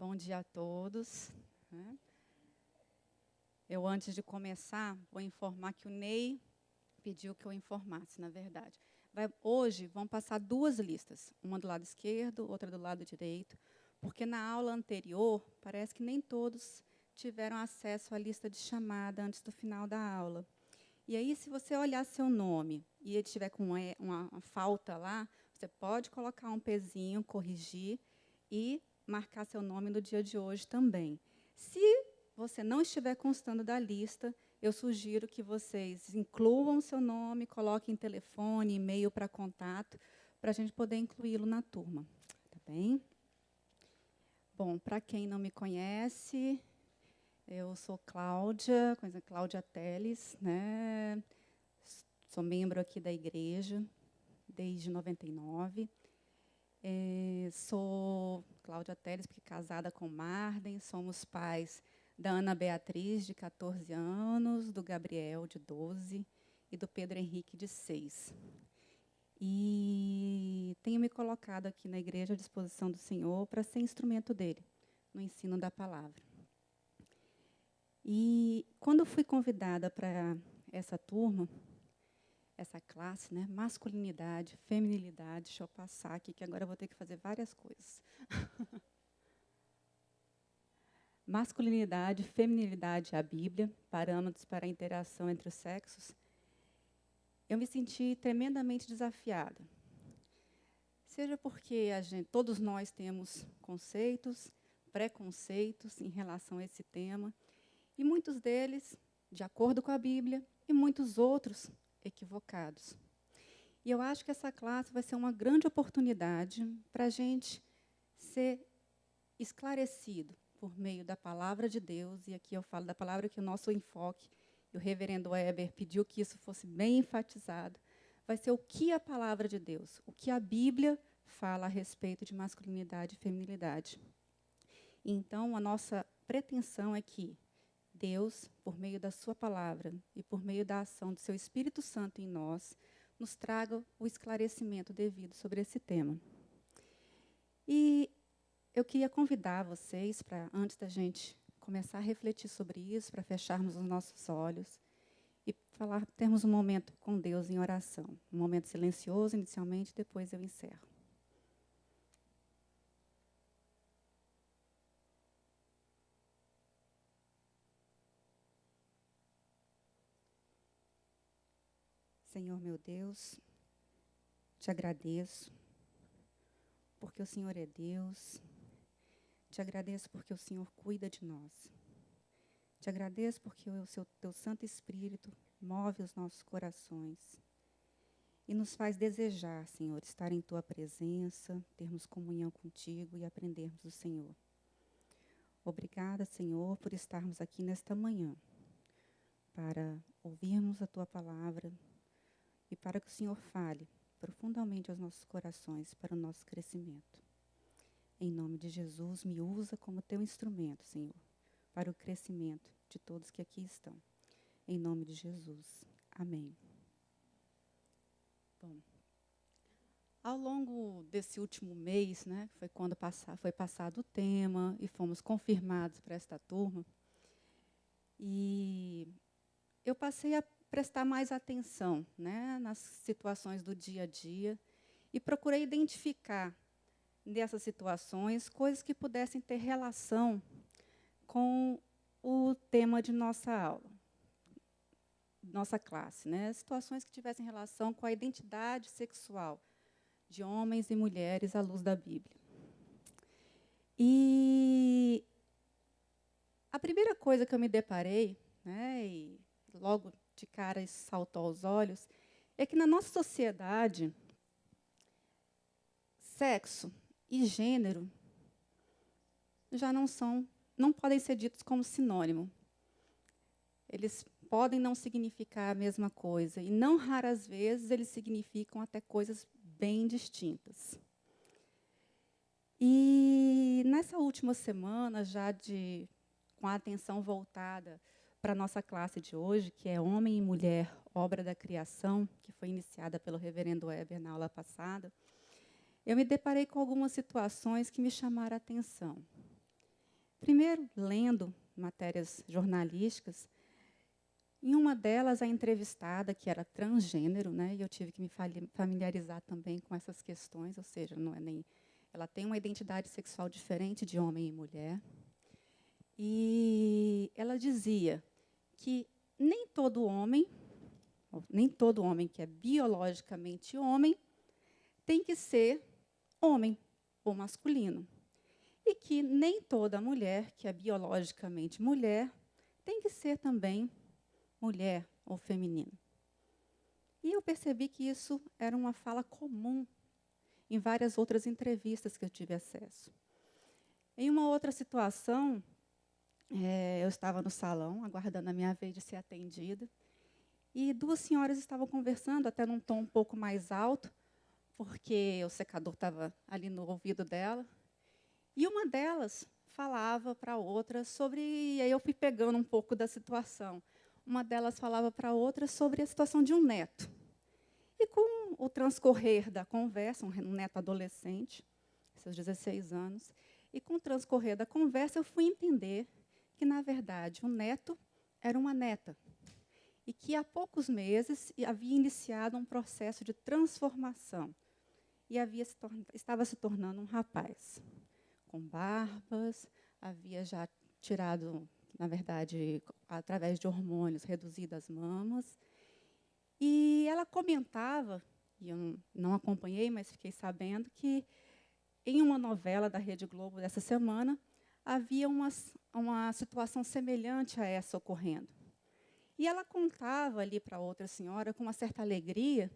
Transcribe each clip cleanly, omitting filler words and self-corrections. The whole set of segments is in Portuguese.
Bom dia a todos. Né? Eu, antes de começar, vou informar que o Ney pediu que eu informasse, na verdade. Hoje vão passar duas listas, uma do lado esquerdo, outra do lado direito, porque na aula anterior, parece que nem todos tiveram acesso à lista de chamada antes do final da aula. E aí, se você olhar seu nome e ele estiver com uma falta lá, você pode colocar um pezinho, corrigir e marcar seu nome no dia de hoje também. Se você não estiver constando da lista, eu sugiro que vocês incluam seu nome, coloquem telefone, e-mail para contato, para a gente poder incluí-lo na turma. Tá bem? Bom, para quem não me conhece, eu sou Cláudia Teles, né? Sou membro aqui da igreja desde 99. Sou Cláudia Teles, porque casada com Marden, somos pais da Ana Beatriz, de 14 anos, do Gabriel, de 12, e do Pedro Henrique, de 6. E tenho me colocado aqui na igreja à disposição do Senhor para ser instrumento dele, no ensino da palavra. E quando fui convidada para essa turma, essa classe, né, masculinidade, feminilidade, deixa eu passar aqui, que agora eu vou ter que fazer várias coisas. Masculinidade, feminilidade, a Bíblia, parâmetros para a interação entre os sexos, eu me senti tremendamente desafiada. Seja porque todos nós temos conceitos, preconceitos em relação a esse tema, e muitos deles de acordo com a Bíblia, e muitos outros equivocados. E eu acho que essa classe vai ser uma grande oportunidade para a gente ser esclarecido por meio da palavra de Deus, e aqui eu falo da palavra que o nosso enfoque, e o reverendo Weber pediu que isso fosse bem enfatizado, vai ser o que a palavra de Deus, o que a Bíblia fala a respeito de masculinidade e feminilidade. Então, a nossa pretensão é que Deus, por meio da sua palavra e por meio da ação do seu Espírito Santo em nós, nos traga o esclarecimento devido sobre esse tema. E eu queria convidar vocês para, antes da gente começar a refletir sobre isso, para fecharmos os nossos olhos e termos um momento com Deus em oração. Um momento silencioso inicialmente, depois eu encerro. Senhor meu Deus, te agradeço, porque o Senhor é Deus. Te agradeço porque o Senhor cuida de nós. Te agradeço porque teu Santo Espírito move os nossos corações e nos faz desejar, Senhor, estar em tua presença, termos comunhão contigo e aprendermos do Senhor. Obrigada, Senhor, por estarmos aqui nesta manhã, para ouvirmos a tua palavra e para que o Senhor fale profundamente aos nossos corações para o nosso crescimento. Em nome de Jesus, me usa como teu instrumento, Senhor, para o crescimento de todos que aqui estão. Em nome de Jesus. Amém. Bom, ao longo desse último mês, né, foi quando foi passado o tema e fomos confirmados para esta turma, e eu passei a prestar mais atenção, né, nas situações do dia a dia e procurei identificar dessas situações coisas que pudessem ter relação com o tema de nossa aula, nossa classe, né? Situações que tivessem relação com a identidade sexual de homens e mulheres à luz da Bíblia. E a primeira coisa que eu me deparei, né, e logo de cara isso saltou aos olhos, é que na nossa sociedade, sexo e gênero já não podem ser ditos como sinônimo. Eles podem não significar a mesma coisa, e não raras vezes eles significam até coisas bem distintas. E nessa última semana, com a atenção voltada para a nossa classe de hoje, que é Homem e Mulher, Obra da Criação, que foi iniciada pelo reverendo Weber na aula passada, eu me deparei com algumas situações que me chamaram a atenção. Primeiro, lendo matérias jornalísticas, em uma delas, a entrevistada, que era transgênero, né, e eu tive que me familiarizar também com essas questões, ou seja, não é nem, ela tem uma identidade sexual diferente de homem e mulher. E ela dizia que nem todo homem que é biologicamente homem tem que ser homem ou masculino. E que nem toda mulher que é biologicamente mulher tem que ser também mulher ou feminino. E eu percebi que isso era uma fala comum em várias outras entrevistas que eu tive acesso. Em uma outra situação, eu estava no salão, aguardando a minha vez de ser atendida, e duas senhoras estavam conversando, até num tom um pouco mais alto, porque o secador estava ali no ouvido dela. E uma delas falava para a outra sobre... E aí eu fui pegando um pouco da situação. Uma delas falava para a outra sobre a situação de um neto. E com o transcorrer da conversa, um neto adolescente, seus 16 anos, e com o transcorrer da conversa, eu fui entender que, na verdade, o neto era uma neta. E que, há poucos meses, havia iniciado um processo de transformação. E estava se tornando um rapaz, com barbas, havia já tirado, na verdade, através de hormônios, reduzido as mamas. E ela comentava, e eu não acompanhei, mas fiquei sabendo, que em uma novela da Rede Globo dessa semana, havia uma situação semelhante a essa ocorrendo. E ela contava ali para outra senhora, com uma certa alegria,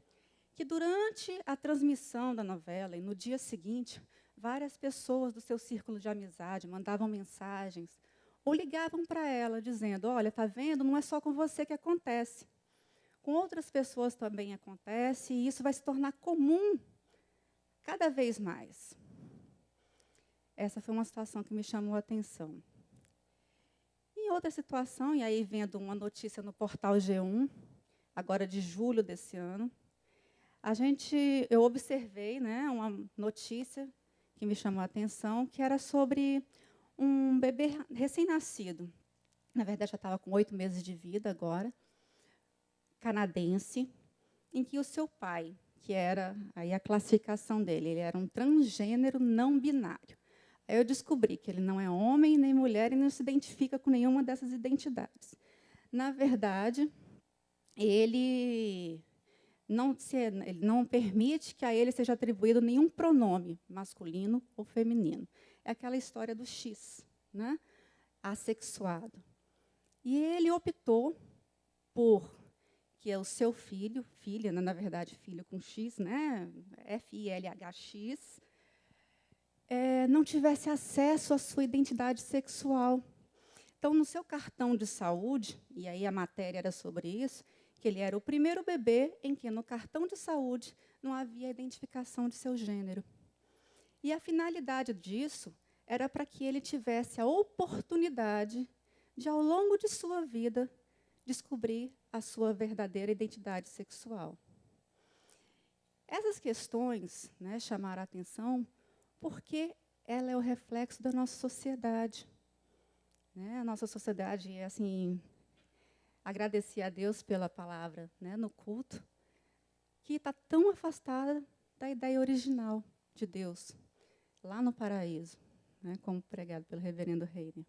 que durante a transmissão da novela e no dia seguinte, várias pessoas do seu círculo de amizade mandavam mensagens ou ligavam para ela dizendo: olha, está vendo, não é só com você que acontece. Com outras pessoas também acontece, e isso vai se tornar comum cada vez mais. Essa foi uma situação que me chamou a atenção. Em outra situação, e aí vendo uma notícia no portal G1, agora de julho desse ano, eu observei, né, uma notícia que me chamou a atenção, que era sobre um bebê recém-nascido. Na verdade, já estava com 8 meses de vida agora, canadense, em que o seu pai, que era aí a classificação dele, ele era um transgênero não binário. Aí eu descobri que ele não é homem nem mulher e não se identifica com nenhuma dessas identidades. Na verdade, ele não permite que a ele seja atribuído nenhum pronome masculino ou feminino. É aquela história do X, né? Assexuado. E ele optou por que o seu filha, na verdade, filho com X, né? FILHX, não tivesse acesso à sua identidade sexual. Então, no seu cartão de saúde, e aí a matéria era sobre isso, que ele era o primeiro bebê em que, no cartão de saúde, não havia identificação de seu gênero. E a finalidade disso era para que ele tivesse a oportunidade de, ao longo de sua vida, descobrir a sua verdadeira identidade sexual. Essas questões, né, chamaram a atenção porque ela é o reflexo da nossa sociedade. Né? A nossa sociedade é assim... Agradecer a Deus pela palavra, né, no culto, que está tão afastada da ideia original de Deus, lá no paraíso, né, como pregado pelo reverendo Reiner.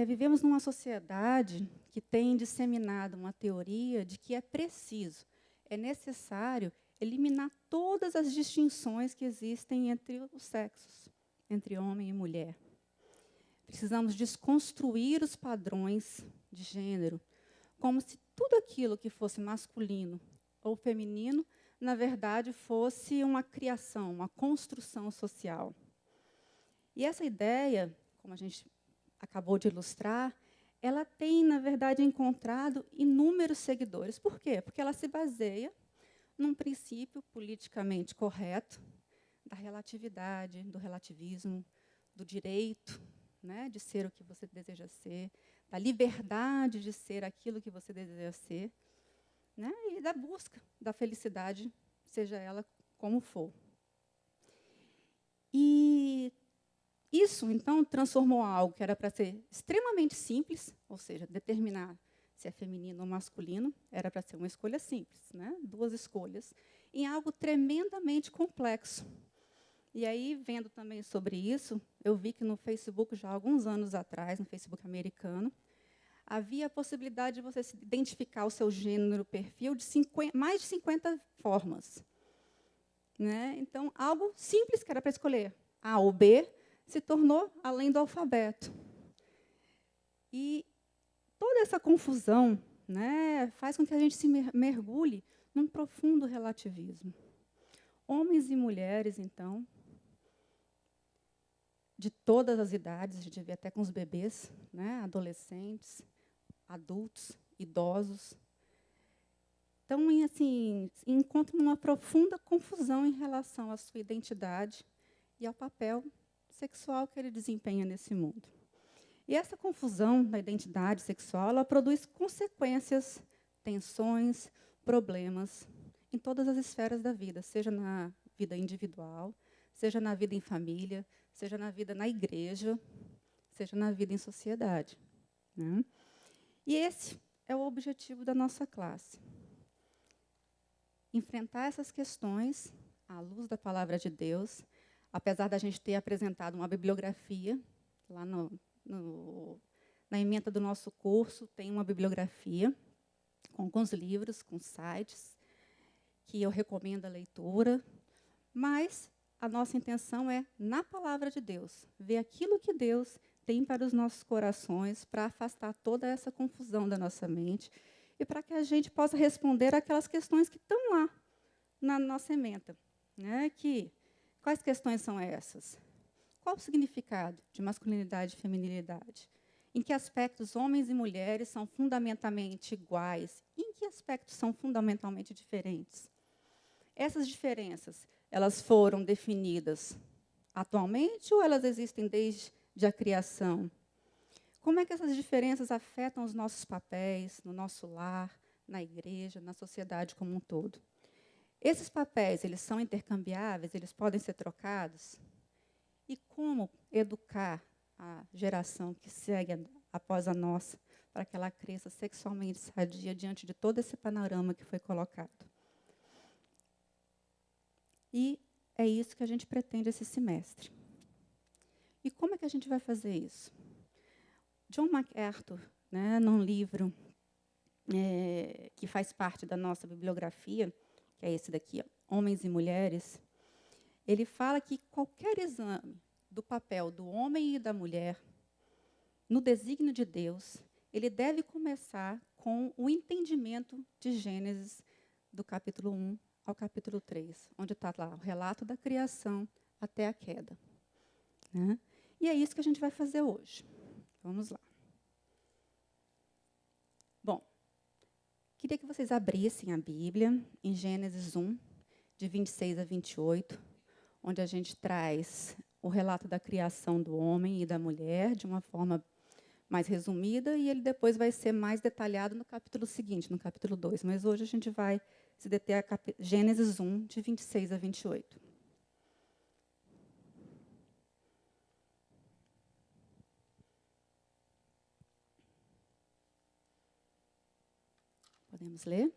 Vivemos numa sociedade que tem disseminado uma teoria de que é necessário eliminar todas as distinções que existem entre os sexos, entre homem e mulher. Precisamos desconstruir os padrões de gênero, como se tudo aquilo que fosse masculino ou feminino, na verdade, fosse uma criação, uma construção social. E essa ideia, como a gente acabou de ilustrar, ela tem, na verdade, encontrado inúmeros seguidores. Por quê? Porque ela se baseia num princípio politicamente correto da relatividade, do relativismo, do direito, né, de ser o que você deseja ser, da liberdade de ser aquilo que você deseja ser, né, e da busca da felicidade, seja ela como for. E isso, então, transformou algo que era para ser extremamente simples, ou seja, determinar se é feminino ou masculino, era para ser uma escolha simples, né? 2 escolhas, em algo tremendamente complexo. E aí, vendo também sobre isso, eu vi que no Facebook, já há alguns anos atrás, no Facebook americano, havia a possibilidade de você se identificar o seu gênero, perfil, de mais de 50 formas. Né? Então, algo simples que era para escolher A ou B, se tornou além do alfabeto. E toda essa confusão, né, faz com que a gente se mergulhe num profundo relativismo. Homens e mulheres, então, de todas as idades, a gente vê até com os bebês, né, adolescentes, adultos, idosos, estão assim, encontram uma profunda confusão em relação à sua identidade e ao papel sexual que ele desempenha nesse mundo. E essa confusão da identidade sexual, ela produz consequências, tensões, problemas em todas as esferas da vida, seja na vida individual, seja na vida em família, seja na vida na igreja, seja na vida em sociedade. Né? E esse é o objetivo da nossa classe. Enfrentar essas questões à luz da palavra de Deus, apesar da gente ter apresentado uma bibliografia, lá na ementa do nosso curso tem uma bibliografia com alguns livros, com sites, que eu recomendo a leitura, mas a nossa intenção é, na palavra de Deus, ver aquilo que Deus tem para os nossos corações, para afastar toda essa confusão da nossa mente, e para que a gente possa responder aquelas questões que estão lá na nossa ementa. Né? Quais questões são essas? Qual o significado de masculinidade e feminilidade? Em que aspectos homens e mulheres são fundamentalmente iguais? Em que aspectos são fundamentalmente diferentes? Essas diferenças, elas foram definidas atualmente ou elas existem desde a criação? Como é que essas diferenças afetam os nossos papéis no nosso lar, na igreja, na sociedade como um todo? Esses papéis, eles são intercambiáveis? Eles podem ser trocados? E como educar a geração que segue após a nossa, para que ela cresça sexualmente sadia diante de todo esse panorama que foi colocado? E é isso que a gente pretende esse semestre. E como é que a gente vai fazer isso? John MacArthur, né, num livro que faz parte da nossa bibliografia, que é esse daqui, ó, Homens e Mulheres, ele fala que qualquer exame do papel do homem e da mulher no desígnio de Deus, ele deve começar com o entendimento de Gênesis, do capítulo 1 ao capítulo 3, onde está lá o relato da criação até a queda. Né? E é isso que a gente vai fazer hoje. Vamos lá. Bom, queria que vocês abrissem a Bíblia em Gênesis 1, de 26 a 28, onde a gente traz o relato da criação do homem e da mulher de uma forma mais resumida, e ele depois vai ser mais detalhado no capítulo seguinte, no capítulo 2. Mas hoje a gente vai se deter a Gênesis 1, de 26 a 28. Podemos ler?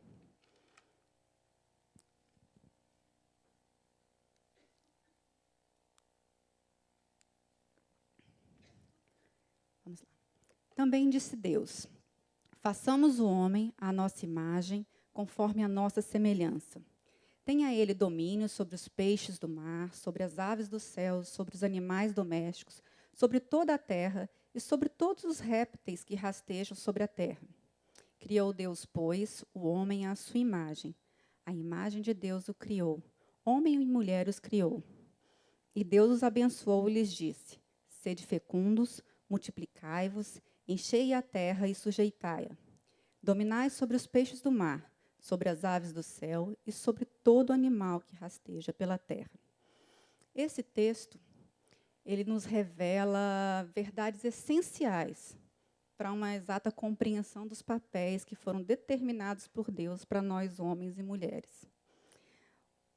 Vamos lá. Também disse Deus: façamos o homem à nossa imagem, conforme a nossa semelhança. Tenha ele domínio sobre os peixes do mar, sobre as aves dos céus, sobre os animais domésticos, sobre toda a terra e sobre todos os répteis que rastejam sobre a terra. Criou Deus, pois, o homem à sua imagem. A imagem de Deus o criou. Homem e mulher os criou. E Deus os abençoou e lhes disse: sede fecundos, multiplicai-vos, enchei a terra e sujeitai-a. Dominai sobre os peixes do mar, sobre as aves do céu e sobre todo animal que rasteja pela terra. Esse texto, ele nos revela verdades essenciais para uma exata compreensão dos papéis que foram determinados por Deus para nós, homens e mulheres.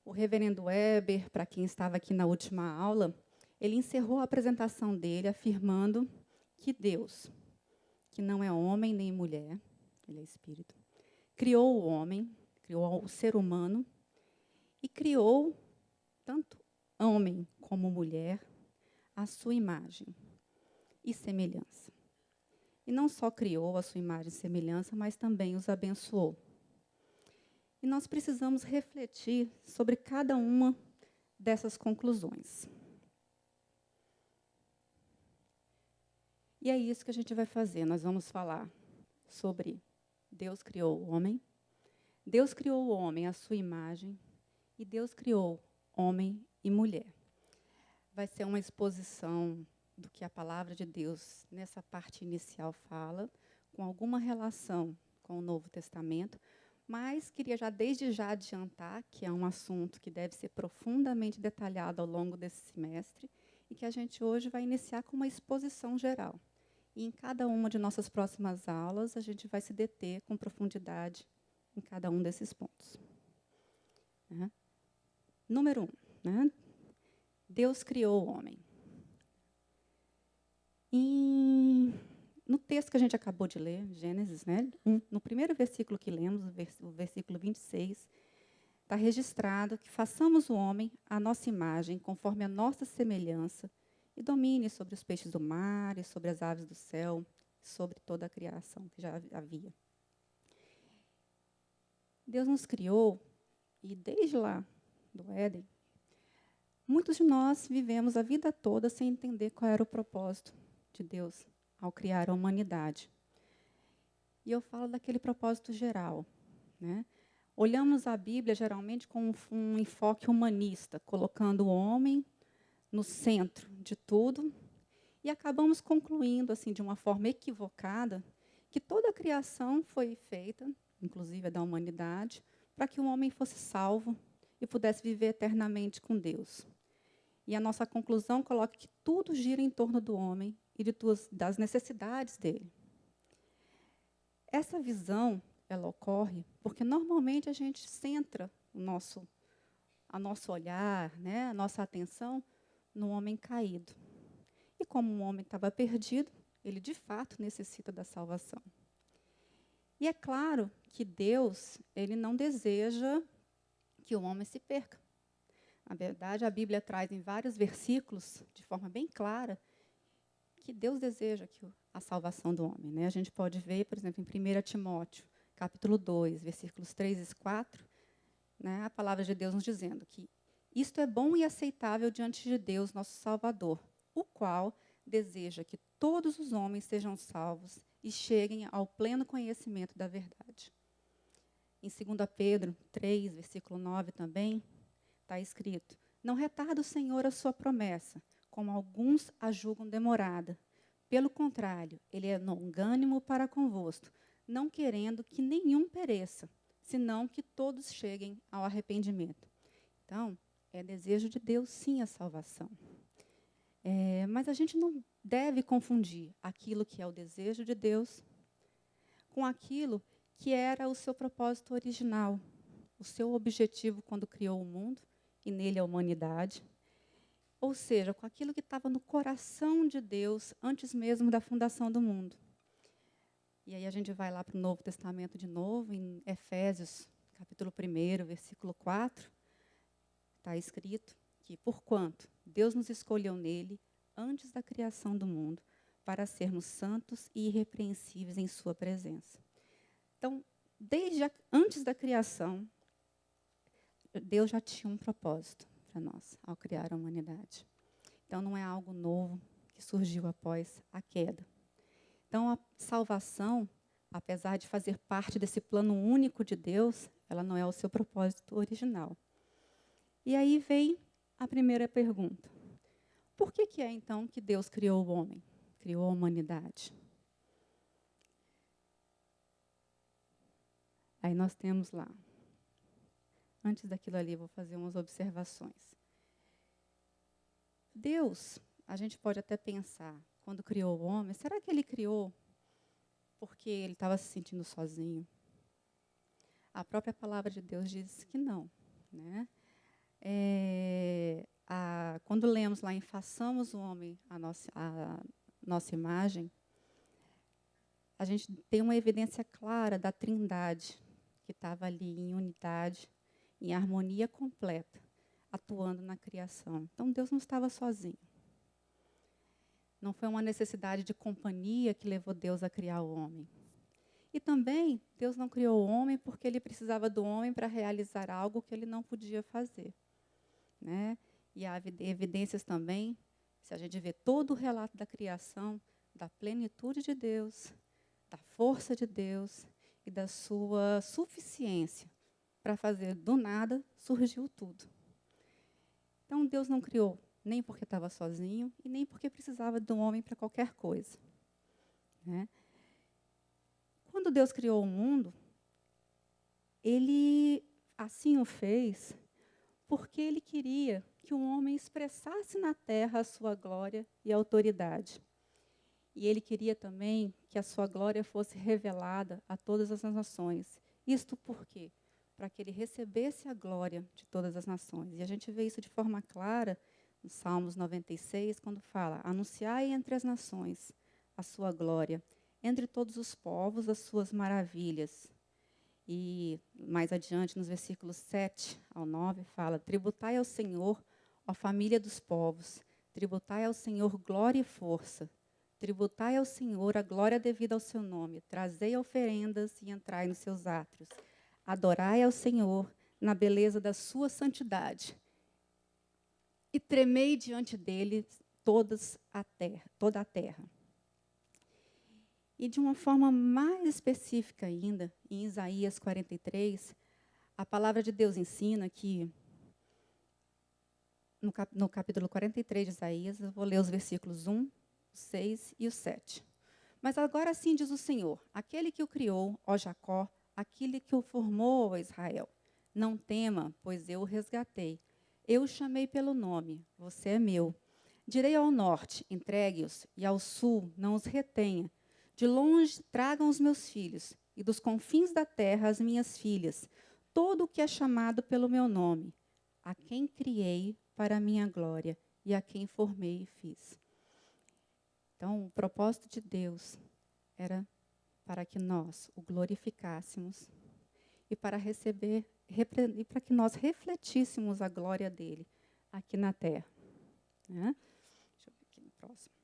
O reverendo Weber, para quem estava aqui na última aula, ele encerrou a apresentação dele afirmando que Deus, que não é homem nem mulher, ele é espírito, criou o homem, criou o ser humano e criou tanto homem como mulher à sua imagem e semelhança. E não só criou a sua imagem e semelhança, mas também os abençoou. E nós precisamos refletir sobre cada uma dessas conclusões. E é isso que a gente vai fazer. Nós vamos falar sobre Deus criou o homem, Deus criou o homem à sua imagem, e Deus criou homem e mulher. Vai ser uma exposição do que a palavra de Deus, nessa parte inicial, fala, com alguma relação com o Novo Testamento, mas queria desde já adiantar que é um assunto que deve ser profundamente detalhado ao longo desse semestre e que a gente hoje vai iniciar com uma exposição geral. E em cada uma de nossas próximas aulas, a gente vai se deter com profundidade em cada um desses pontos. Número 1. Deus criou o homem. No texto que a gente acabou de ler, Gênesis, no primeiro versículo que lemos, o versículo 26, está registrado que façamos o homem à nossa imagem, conforme a nossa semelhança, e domine sobre os peixes do mar, e sobre as aves do céu, sobre toda a criação que já havia. Deus nos criou, e desde lá do Éden, muitos de nós vivemos a vida toda sem entender qual era o propósito de Deus ao criar a humanidade. E eu falo daquele propósito geral. Olhamos a Bíblia geralmente com um enfoque humanista, colocando o homem no centro de tudo, e acabamos concluindo, assim, de uma forma equivocada, que toda a criação foi feita, inclusive a da humanidade, para que o homem fosse salvo e pudesse viver eternamente com Deus. E a nossa conclusão coloca que tudo gira em torno do homem e das necessidades dele. Essa visão, ela ocorre porque normalmente a gente centra o nosso olhar, a nossa atenção no homem caído. E como o homem estava perdido, ele de fato necessita da salvação. E é claro que Deus, ele não deseja que o homem se perca. Na verdade, a Bíblia traz em vários versículos, de forma bem clara, que Deus deseja a salvação do homem. A gente pode ver, por exemplo, em 1 Timóteo, capítulo 2, versículos 3 e 4, a palavra de Deus nos dizendo que isto é bom e aceitável diante de Deus, nosso Salvador, o qual deseja que todos os homens sejam salvos e cheguem ao pleno conhecimento da verdade. Em 2 Pedro 3, versículo 9 também, está escrito: não retarda o Senhor a sua promessa, como alguns a julgam demorada. Pelo contrário, ele é longânimo para convosco, não querendo que nenhum pereça, senão que todos cheguem ao arrependimento. Então, é desejo de Deus, sim, a salvação. Mas a gente não deve confundir aquilo que é o desejo de Deus com aquilo que era o seu propósito original, o seu objetivo quando criou o mundo e nele a humanidade. Ou seja, com aquilo que estava no coração de Deus antes mesmo da fundação do mundo. E aí a gente vai lá para o Novo Testamento de novo, em Efésios, capítulo 1, versículo 4, está escrito que, porquanto Deus nos escolheu nele, antes da criação do mundo, para sermos santos e irrepreensíveis em sua presença. Então, antes da criação, Deus já tinha um propósito para nós, ao criar a humanidade. Então, não é algo novo que surgiu após a queda. Então, a salvação, apesar de fazer parte desse plano único de Deus, ela não é o seu propósito original. E aí vem a primeira pergunta. Por que é, então, que Deus criou o homem? Criou a humanidade? Aí nós temos lá. Antes daquilo ali, vou fazer umas observações. Deus, a gente pode até pensar, quando criou o homem, será que ele criou porque ele estava se sentindo sozinho? A própria palavra de Deus diz que não. quando lemos lá em façamos o homem a nossa imagem, a gente tem uma evidência clara da Trindade, que estava ali em unidade, em harmonia completa, atuando na criação. Então, Deus não estava sozinho. Não foi uma necessidade de companhia que levou Deus a criar o homem. E também, Deus não criou o homem porque ele precisava do homem para realizar algo que ele não podia fazer. Né? E há evidências também, se a gente vê todo o relato da criação, da plenitude de Deus, da força de Deus e da sua suficiência para fazer do nada, surgiu tudo. Então, Deus não criou nem porque estava sozinho e nem porque precisava de um homem para qualquer coisa. Né? Quando Deus criou o mundo, Ele assim o fez porque Ele queria que o homem expressasse na terra a sua glória e autoridade. E Ele queria também que a sua glória fosse revelada a todas as nações. Isto por quê? Para que Ele recebesse a glória de todas as nações. E a gente vê isso de forma clara no Salmos 96, quando fala: anunciai entre as nações a sua glória, entre todos os povos as suas maravilhas. E mais adiante, nos versículos 7 ao 9, fala: tributai ao Senhor, ó família dos povos, tributai ao Senhor glória e força, tributai ao Senhor a glória devida ao seu nome, trazei oferendas e entrai nos seus átrios, adorai ao Senhor na beleza da sua santidade, e tremei diante dele toda a terra. E de uma forma mais específica ainda, em Isaías 43, a palavra de Deus ensina que, no capítulo 43 de Isaías, eu vou ler os versículos 1, 6 e o 7. Mas agora sim diz o Senhor, aquele que o criou, ó Jacó, aquele que o formou, ó Israel. Não tema, pois eu o resgatei. Eu o chamei pelo nome, você é meu. Direi ao norte, entregue-os, e ao sul, não os retenha. De longe tragam os meus filhos, e dos confins da terra as minhas filhas, todo o que é chamado pelo meu nome, a quem criei para a minha glória, e a quem formei e fiz. Então, o propósito de Deus era para que nós o glorificássemos e para que nós refletíssemos a glória dele aqui na terra. Né? Deixa eu ver aqui no próximo.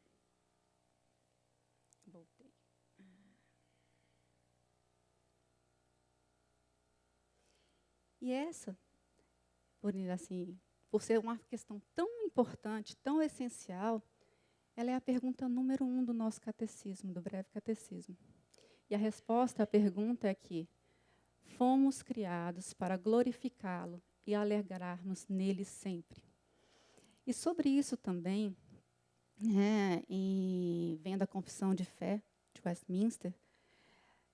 Voltei. E essa, por ser uma questão tão importante, tão essencial, ela é a pergunta número 1 do nosso catecismo, do breve catecismo. E a resposta à pergunta é que fomos criados para glorificá-lo e alegrarmos nele sempre. E sobre isso também, vem da Confissão de Fé de Westminster,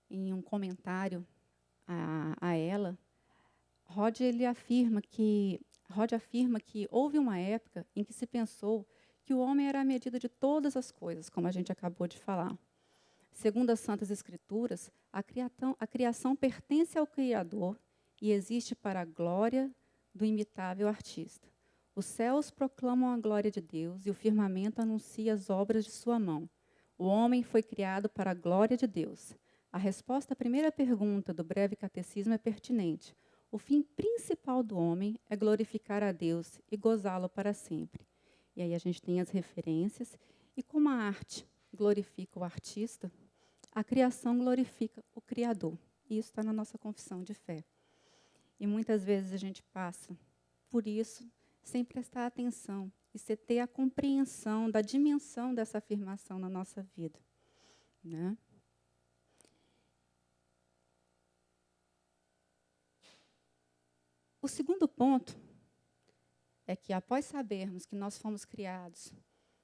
em um comentário a ela, Rod afirma que houve uma época em que se pensou que o homem era a medida de todas as coisas, como a gente acabou de falar. Segundo as Santas Escrituras, a criação pertence ao Criador e existe para a glória do imitável artista. Os céus proclamam a glória de Deus e o firmamento anuncia as obras de sua mão. O homem foi criado para a glória de Deus. A resposta à primeira pergunta do breve catecismo é pertinente. O fim principal do homem é glorificar a Deus e gozá-lo para sempre. E aí a gente tem as referências. E como a arte glorifica o artista, a criação glorifica o Criador. E isso está na nossa confissão de fé. E muitas vezes a gente passa por isso sem prestar atenção e sem ter a compreensão da dimensão dessa afirmação na nossa vida. Né? O segundo ponto é que, após sabermos que nós fomos criados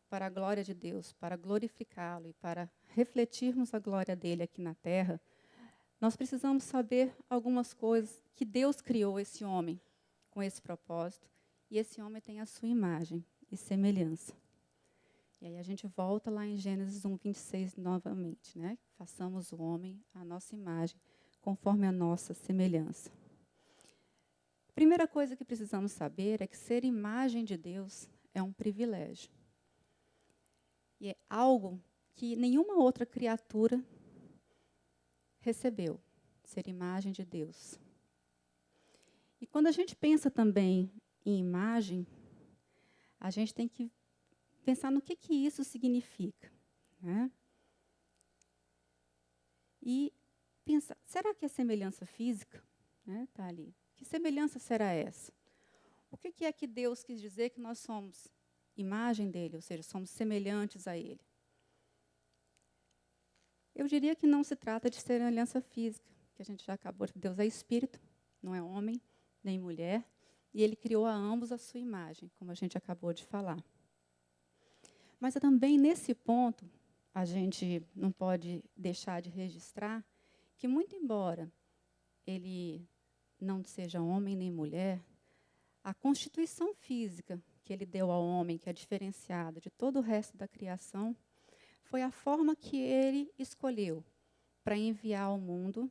para a glória de Deus, para glorificá-lo e para refletirmos a glória dele aqui na terra, nós precisamos saber algumas coisas, que Deus criou esse homem com esse propósito, e esse homem tem a sua imagem e semelhança. E aí a gente volta lá em Gênesis 1:26 novamente, né? Façamos o homem à nossa imagem, conforme a nossa semelhança. primeira coisa que precisamos saber é que ser imagem de Deus é um privilégio. E é algo que nenhuma outra criatura recebeu, ser imagem de Deus. E quando a gente pensa também em imagem, a gente tem que pensar no que isso significa, né? E pensar, será que é semelhança física? Né, tá ali. Que semelhança será essa? O que é que Deus quis dizer que nós somos imagem dele, ou seja, somos semelhantes a ele? Eu diria que não se trata de semelhança física, que a gente já acabou. Deus é espírito, não é homem, nem mulher, e ele criou a ambos a sua imagem, como a gente acabou de falar. Mas também, nesse ponto, a gente não pode deixar de registrar que, muito embora ele não seja homem nem mulher, a constituição física que ele deu ao homem, que é diferenciada de todo o resto da criação, foi a forma que ele escolheu para enviar ao mundo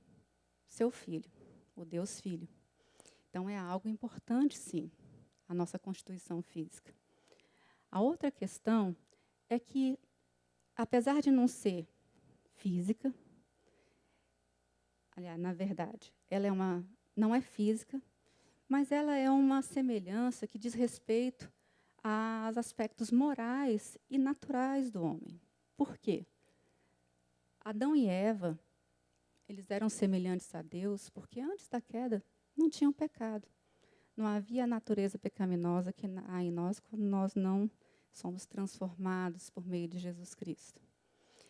seu filho, o Deus Filho. Então, é algo importante, sim, a nossa constituição física. A outra questão é que, apesar de não ser física, aliás, na verdade, ela não é física, mas ela é uma semelhança que diz respeito aos aspectos morais e naturais do homem. Por quê? Adão e Eva, eles eram semelhantes a Deus porque antes da queda não tinham pecado. Não havia a natureza pecaminosa que há em nós quando nós não somos transformados por meio de Jesus Cristo.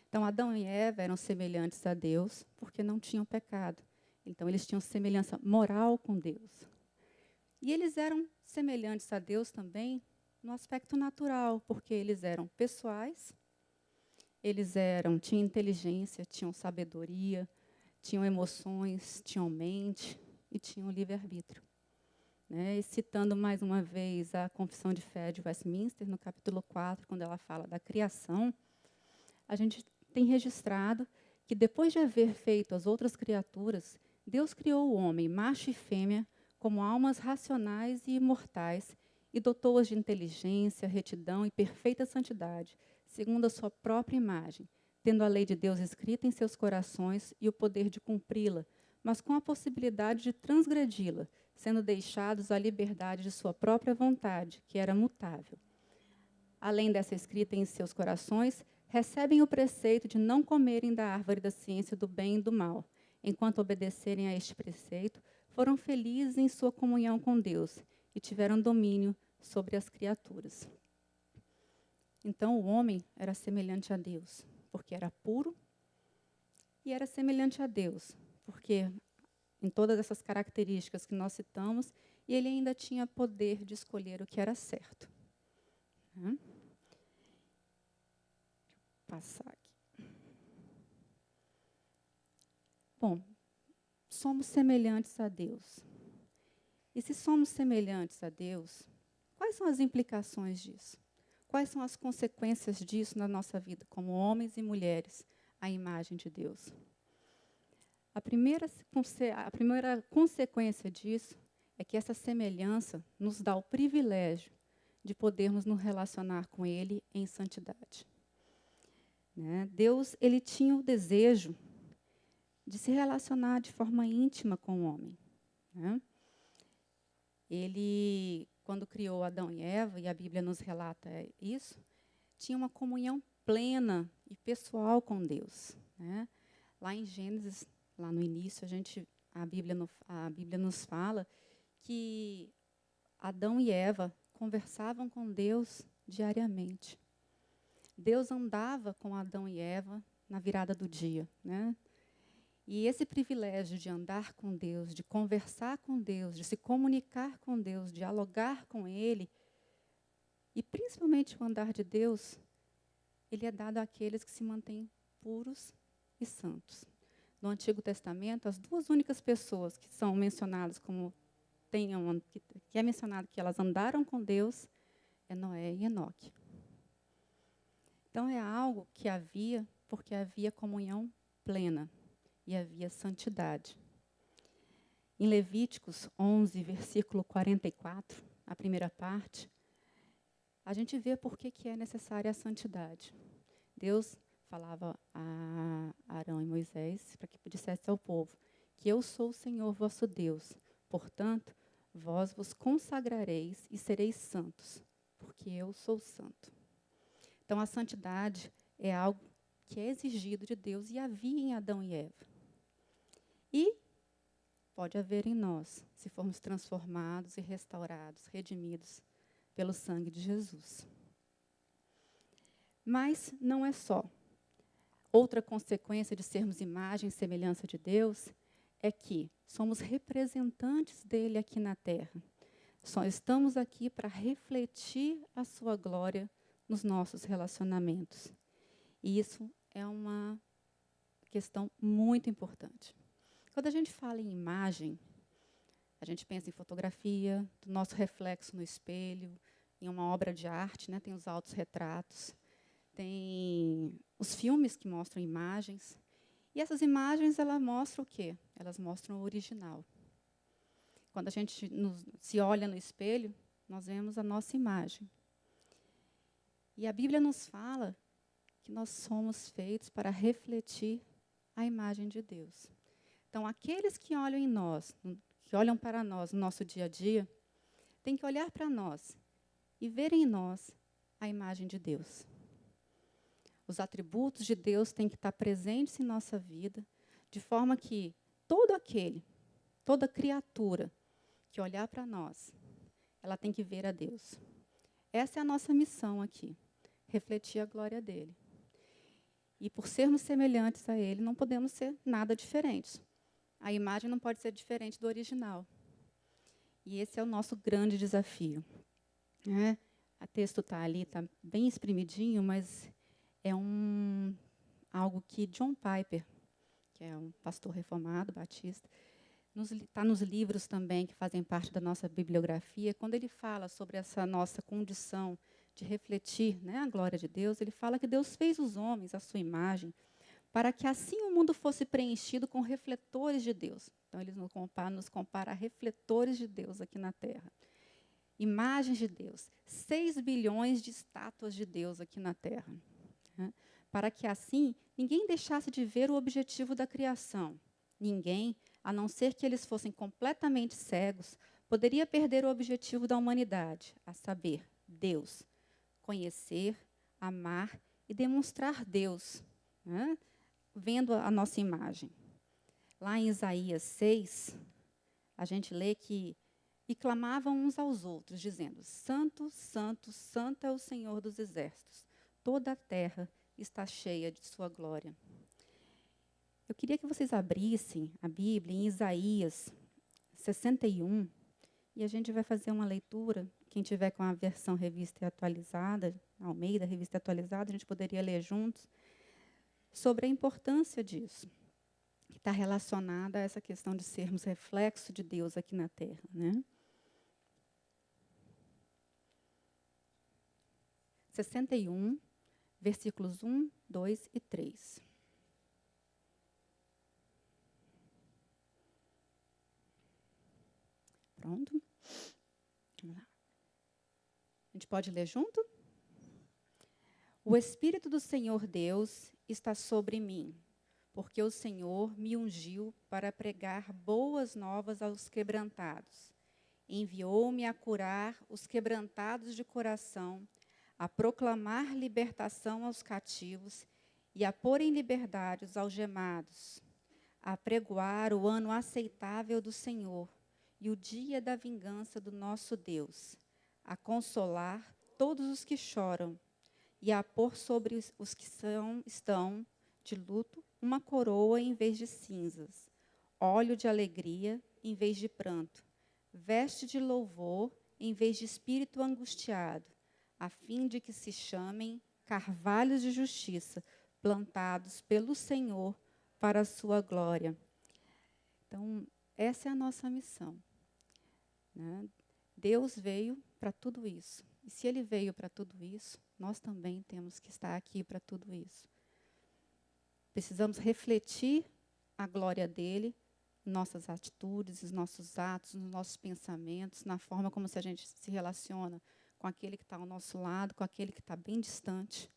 Então, Adão e Eva eram semelhantes a Deus porque não tinham pecado. Então, eles tinham semelhança moral com Deus. E eles eram semelhantes a Deus também no aspecto natural, porque eles eram pessoais, tinham inteligência, tinham sabedoria, tinham emoções, tinham mente e tinham livre-arbítrio. Né? E citando mais uma vez a Confissão de Fé de Westminster, no capítulo 4, quando ela fala da criação, a gente tem registrado que depois de haver feito as outras criaturas, Deus criou o homem, macho e fêmea, como almas racionais e imortais, e dotou-as de inteligência, retidão e perfeita santidade, segundo a sua própria imagem, tendo a lei de Deus escrita em seus corações e o poder de cumpri-la, mas com a possibilidade de transgredi-la, sendo deixados à liberdade de sua própria vontade, que era mutável. Além dessa escrita em seus corações, recebem o preceito de não comerem da árvore da ciência do bem e do mal. Enquanto obedecerem a este preceito, foram felizes em sua comunhão com Deus e tiveram domínio sobre as criaturas. Então, o homem era semelhante a Deus, porque era puro, e era semelhante a Deus, porque em todas essas características que nós citamos, e ele ainda tinha poder de escolher o que era certo. Deixa eu passar aqui. Bom, somos semelhantes a Deus. E se somos semelhantes a Deus, quais são as implicações disso? Quais são as consequências disso na nossa vida, como homens e mulheres, à imagem de Deus? A primeira consequência disso é que essa semelhança nos dá o privilégio de podermos nos relacionar com Ele em santidade. Né? Deus, ele tinha o desejo de se relacionar de forma íntima com o homem. Né? Ele, quando criou Adão e Eva, e a Bíblia nos relata isso, tinha uma comunhão plena e pessoal com Deus. Né? Lá em Gênesis, lá no início, a Bíblia nos fala que Adão e Eva conversavam com Deus diariamente. Deus andava com Adão e Eva na virada do dia. Né? E esse privilégio de andar com Deus, de conversar com Deus, de se comunicar com Deus, dialogar com Ele, e principalmente o andar de Deus, ele é dado àqueles que se mantêm puros e santos. No Antigo Testamento, as duas únicas pessoas que são mencionadas que é mencionado que elas andaram com Deus, é Noé e Enoque. Então, é algo que havia, porque havia comunhão plena e havia santidade. Em Levíticos 11, versículo 44, a primeira parte, a gente vê por que é necessária a santidade. Deus falava a Arão e Moisés para que dissesse ao povo que eu sou o Senhor vosso Deus. Portanto, vós vos consagrareis e sereis santos, porque eu sou santo. Então, a santidade é algo que é exigido de Deus e havia em Adão e Eva. E pode haver em nós, se formos transformados e restaurados, redimidos pelo sangue de Jesus. Mas não é só. Outra consequência de sermos imagem e semelhança de Deus é que somos representantes dele aqui na terra. Só estamos aqui para refletir a sua glória nos nossos relacionamentos. E isso é uma questão muito importante. Quando a gente fala em imagem, a gente pensa em fotografia, do nosso reflexo no espelho, em uma obra de arte, né? Tem os autorretratos, tem os filmes que mostram imagens. E essas imagens, elas mostram o quê? Elas mostram o original. Quando a gente se olha no espelho, nós vemos a nossa imagem. E a Bíblia nos fala que nós somos feitos para refletir a imagem de Deus. Então, aqueles que olham em nós, que olham para nós no nosso dia a dia, têm que olhar para nós e ver em nós a imagem de Deus. Os atributos de Deus têm que estar presentes em nossa vida, de forma que toda criatura que olhar para nós, ela tem que ver a Deus. Essa é a nossa missão aqui, refletir a glória dele. E por sermos semelhantes a ele, não podemos ser nada diferentes. A imagem não pode ser diferente do original. E esse é o nosso grande desafio. Né? O texto está ali, está bem espremidinho, mas é algo que John Piper, que é um pastor reformado, batista, está nos livros também que fazem parte da nossa bibliografia. Quando ele fala sobre essa nossa condição de refletir, né, a glória de Deus, ele fala que Deus fez os homens à sua imagem, para que assim o mundo fosse preenchido com refletores de Deus. Então, ele nos compara a refletores de Deus aqui na Terra. Imagens de Deus. 6 bilhões de estátuas de Deus aqui na Terra. Né? Para que assim, ninguém deixasse de ver o objetivo da criação. Ninguém, a não ser que eles fossem completamente cegos, poderia perder o objetivo da humanidade, a saber, Deus. Conhecer, amar e demonstrar Deus. Né? Vendo a nossa imagem. Lá em Isaías 6, a gente lê que e clamavam uns aos outros, dizendo, Santo, Santo, Santo é o Senhor dos exércitos. Toda a terra está cheia de sua glória. Eu queria que vocês abrissem a Bíblia em Isaías 61, e a gente vai fazer uma leitura. Quem tiver com a versão revista e atualizada, Almeida, revista atualizada, a gente poderia ler juntos, sobre a importância disso, que está relacionada a essa questão de sermos reflexo de Deus aqui na Terra. Né? 61, versículos 1, 2 e 3. Pronto? Vamos lá. A gente pode ler junto? O Espírito do Senhor Deus está sobre mim, porque o Senhor me ungiu para pregar boas novas aos quebrantados. Enviou-me a curar os quebrantados de coração, a proclamar libertação aos cativos e a pôr em liberdade os algemados, a pregoar o ano aceitável do Senhor e o dia da vingança do nosso Deus, a consolar todos os que choram e a pôr sobre os que estão de luto uma coroa em vez de cinzas, óleo de alegria em vez de pranto, veste de louvor em vez de espírito angustiado, a fim de que se chamem carvalhos de justiça, plantados pelo Senhor para a sua glória. Então, essa é a nossa missão. Né? Deus veio para tudo isso. E se Ele veio para tudo isso, nós também temos que estar aqui para tudo isso. Precisamos refletir a glória dEle nossas atitudes, nos nossos atos, nos nossos pensamentos, na forma como a gente se relaciona com aquele que está ao nosso lado, com aquele que está bem distante.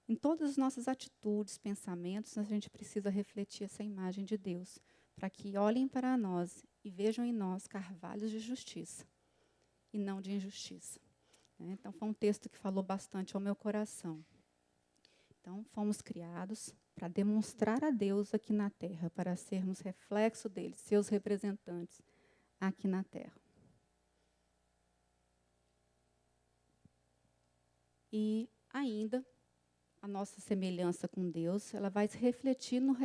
Em todas as nossas atitudes, pensamentos, a gente precisa refletir essa imagem de Deus, para que olhem para nós e vejam em nós carvalhos de justiça e não de injustiça. Então, foi um texto que falou bastante ao meu coração. Então, fomos criados para demonstrar a Deus aqui na terra, para sermos reflexo dele, seus representantes aqui na terra. E ainda, a nossa semelhança com Deus, ela vai se refletir no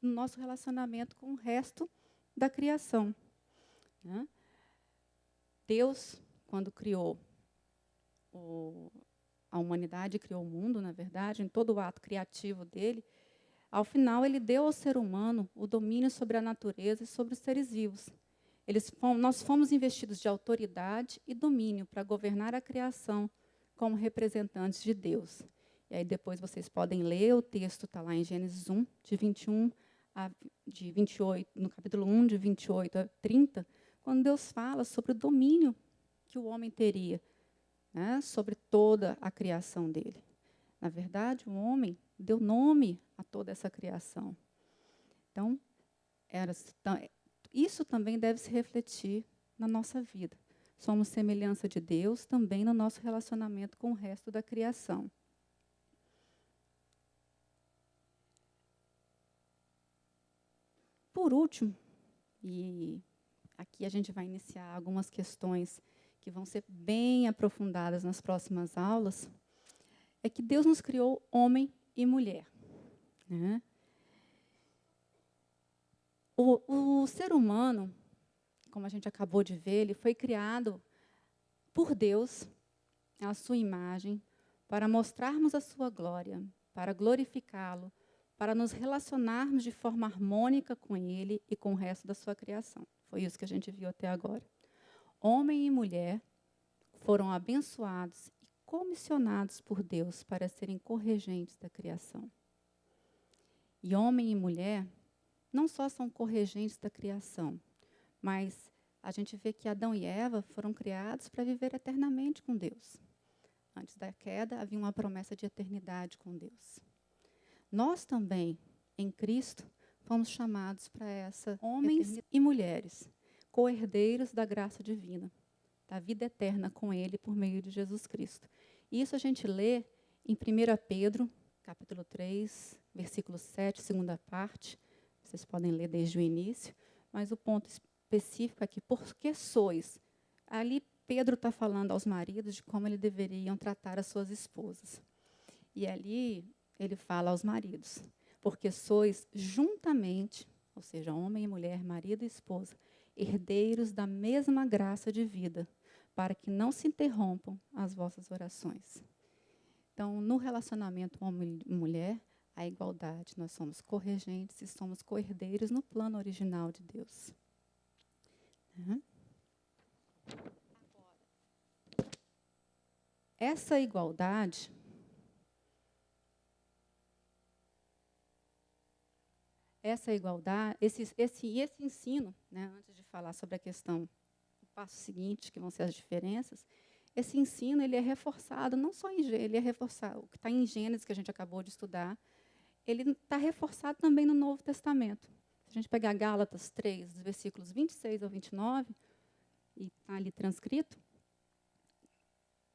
nosso relacionamento com o resto da criação. Deus, quando criou a humanidade, criou o mundo, na verdade, em todo o ato criativo dele, ao final ele deu ao ser humano o domínio sobre a natureza e sobre os seres vivos. Nós fomos investidos de autoridade e domínio para governar a criação como representantes de Deus. E aí depois vocês podem ler, o texto está lá em Gênesis 1, de 28, no capítulo 1, de 28 a 30, quando Deus fala sobre o domínio que o homem teria, sobre toda a criação dele. Na verdade, o homem deu nome a toda essa criação. Então, isso também deve se refletir na nossa vida. Somos semelhança de Deus também no nosso relacionamento com o resto da criação. Por último, e aqui a gente vai iniciar algumas questões que vão ser bem aprofundadas nas próximas aulas, é que Deus nos criou homem e mulher. O ser humano, como a gente acabou de ver, ele foi criado por Deus, à sua imagem, para mostrarmos a sua glória, para glorificá-lo, para nos relacionarmos de forma harmônica com ele e com o resto da sua criação. Foi isso que a gente viu até agora. Homem e mulher foram abençoados e comissionados por Deus para serem corregentes da criação. E homem e mulher não só são corregentes da criação, mas a gente vê que Adão e Eva foram criados para viver eternamente com Deus. Antes da queda, havia uma promessa de eternidade com Deus. Nós também, em Cristo, fomos chamados para essa homens e mulheres, co-herdeiros da graça divina, da vida eterna com Ele por meio de Jesus Cristo. E isso a gente lê em 1 Pedro, capítulo 3, versículo 7, segunda parte. Vocês podem ler desde o início, mas o ponto específico aqui, porque sois. Ali Pedro está falando aos maridos de como eles deveriam tratar as suas esposas. E ali ele fala aos maridos, porque sois juntamente, ou seja, homem e mulher, marido e esposa, herdeiros da mesma graça de vida, para que não se interrompam as vossas orações. Então, no relacionamento homem e mulher, a igualdade, nós somos corregentes e somos co-herdeiros no plano original de Deus. Essa igualdade esse ensino, antes de falar sobre a questão, o passo seguinte, que vão ser as diferenças, esse ensino ele é reforçado, não só ele é reforçado, o que está em Gênesis, que a gente acabou de estudar, ele está reforçado também no Novo Testamento. Se a gente pegar Gálatas 3, dos versículos 26 ao 29, e está ali transcrito,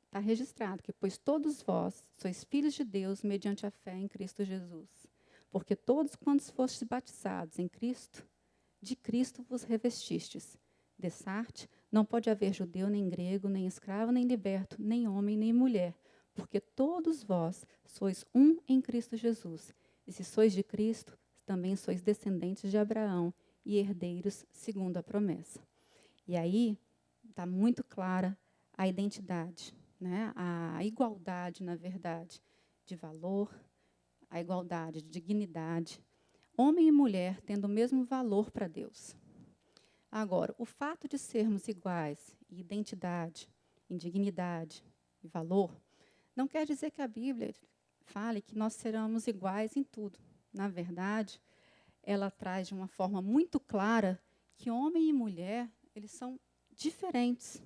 está registrado que, pois todos vós sois filhos de Deus mediante a fé em Cristo Jesus. Porque todos quantos fostes batizados em Cristo, de Cristo vos revestistes. Dessarte, não pode haver judeu, nem grego, nem escravo, nem liberto, nem homem, nem mulher, porque todos vós sois um em Cristo Jesus. E se sois de Cristo, também sois descendentes de Abraão e herdeiros segundo a promessa. E aí está muito clara a identidade, a igualdade, na verdade, de valor, a igualdade de dignidade, homem e mulher tendo o mesmo valor para Deus. Agora, o fato de sermos iguais em identidade, em dignidade e valor, não quer dizer que a Bíblia fale que nós seremos iguais em tudo. Na verdade, ela traz de uma forma muito clara que homem e mulher, eles são diferentes.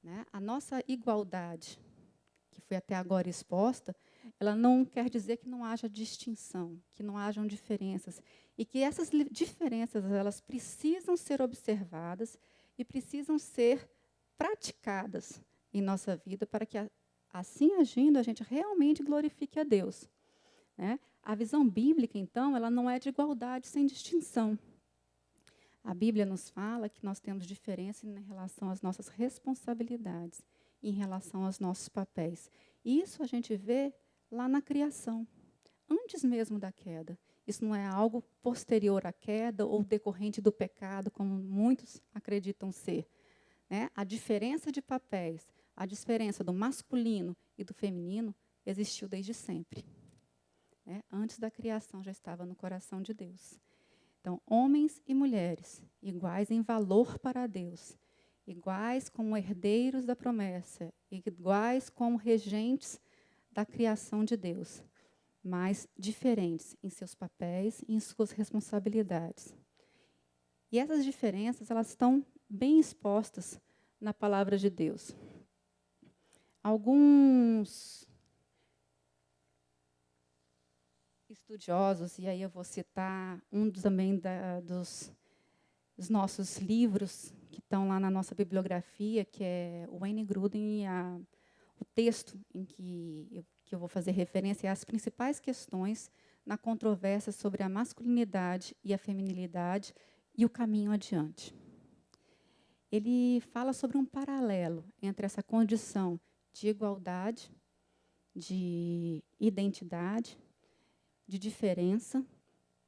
Né? A nossa igualdade, que foi até agora exposta, ela não quer dizer que não haja distinção, que não hajam diferenças. E que essas diferenças, elas precisam ser observadas e precisam ser praticadas em nossa vida para que, assim agindo, a gente realmente glorifique a Deus. Né? A visão bíblica, então, ela não é de igualdade sem distinção. A Bíblia nos fala que nós temos diferença em relação às nossas responsabilidades, em relação aos nossos papéis. E isso a gente vê lá na criação, antes mesmo da queda. Isso não é algo posterior à queda ou decorrente do pecado, como muitos acreditam ser. Né? A diferença de papéis, a diferença do masculino e do feminino existiu desde sempre. Né? Antes da criação já estava no coração de Deus. Então, homens e mulheres, iguais em valor para Deus, iguais como herdeiros da promessa, iguais como regentes da criação de Deus, mas diferentes em seus papéis e em suas responsabilidades. E essas diferenças, elas estão bem expostas na palavra de Deus. Alguns estudiosos, e aí eu vou citar também dos nossos livros que estão lá na nossa bibliografia, que é o Wayne Grudem, e o texto em que eu vou fazer referência é as principais questões na controvérsia sobre a masculinidade e a feminilidade e o caminho adiante. Ele fala sobre um paralelo entre essa condição de igualdade, de identidade, de diferença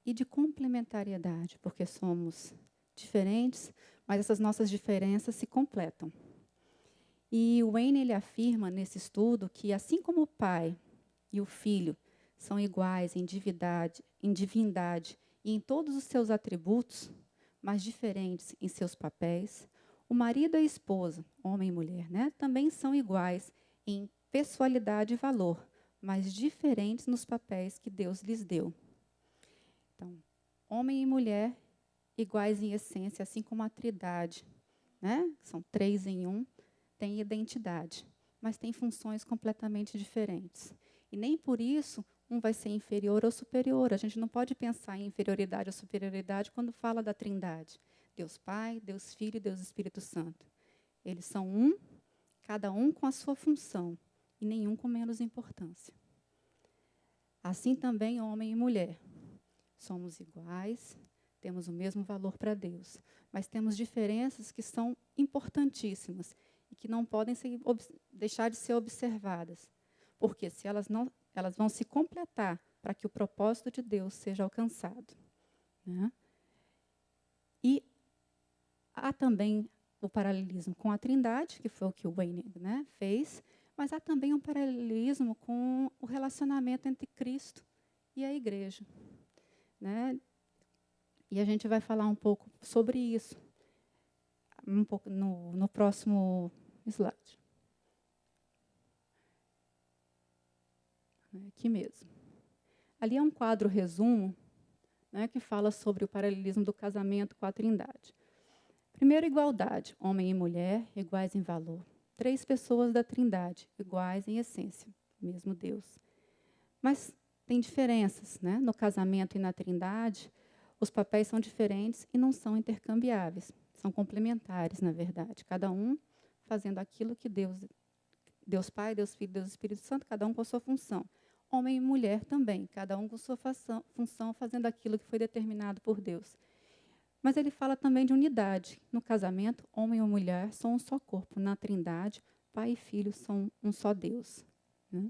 e de complementariedade, porque somos diferentes, mas essas nossas diferenças se completam. E o Wayne, ele afirma nesse estudo que, assim como o pai e o filho são iguais em divindade e em todos os seus atributos, mas diferentes em seus papéis, o marido e a esposa, homem e mulher, né, também são iguais em pessoalidade e valor, mas diferentes nos papéis que Deus lhes deu. Então, homem e mulher iguais em essência, assim como a trindade, né? São 3 em 1, têm identidade, mas têm funções completamente diferentes. E nem por isso um vai ser inferior ou superior. A gente não pode pensar em inferioridade ou superioridade quando fala da trindade. Deus Pai, Deus Filho e Deus Espírito Santo. Eles são um, cada um com a sua função, e nenhum com menos importância. Assim também homem e mulher. Somos iguais, temos o mesmo valor para Deus, mas temos diferenças que são importantíssimas e que não podem deixar de ser observadas, porque se elas vão se completar para que o propósito de Deus seja alcançado. Né? E há também o paralelismo com a Trindade, que foi o que o Wayne, né, fez, mas há também um paralelismo com o relacionamento entre Cristo e a igreja. Né? E a gente vai falar um pouco sobre isso um pouco no próximo slide. Aqui mesmo. Ali é um quadro resumo, né, que fala sobre o paralelismo do casamento com a Trindade. Primeiro, igualdade. Homem e mulher, iguais em valor. 3 pessoas da Trindade, iguais em essência, mesmo Deus. Mas tem diferenças. Né? No casamento e na Trindade, os papéis são diferentes e não são intercambiáveis. São complementares, na verdade. Cada um fazendo aquilo que Deus Pai, Deus Filho, Deus Espírito Santo, cada um com a sua função. Homem e mulher também, cada um com sua função, fazendo aquilo que foi determinado por Deus. Mas ele fala também de unidade. No casamento, homem e mulher são um só corpo. Na Trindade, Pai e Filho são um só Deus. Né?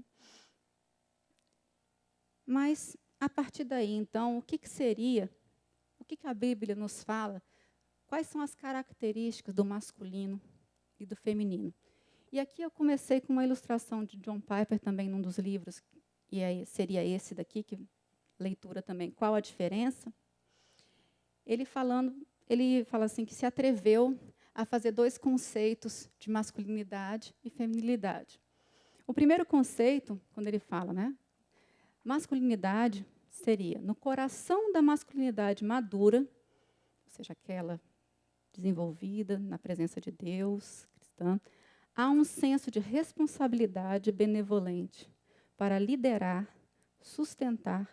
Mas, a partir daí, então, o que seria, o que a Bíblia nos fala, quais são as características do masculino e do feminino? E aqui eu comecei com uma ilustração de John Piper, também num dos livros, e aí seria esse daqui, que leitura também, qual a diferença? Ele fala assim que se atreveu a fazer 2 conceitos de masculinidade e feminilidade. O primeiro conceito, quando ele fala, né, masculinidade seria, no coração da masculinidade madura, ou seja, aquela desenvolvida na presença de Deus, cristã, há um senso de responsabilidade benevolente para liderar, sustentar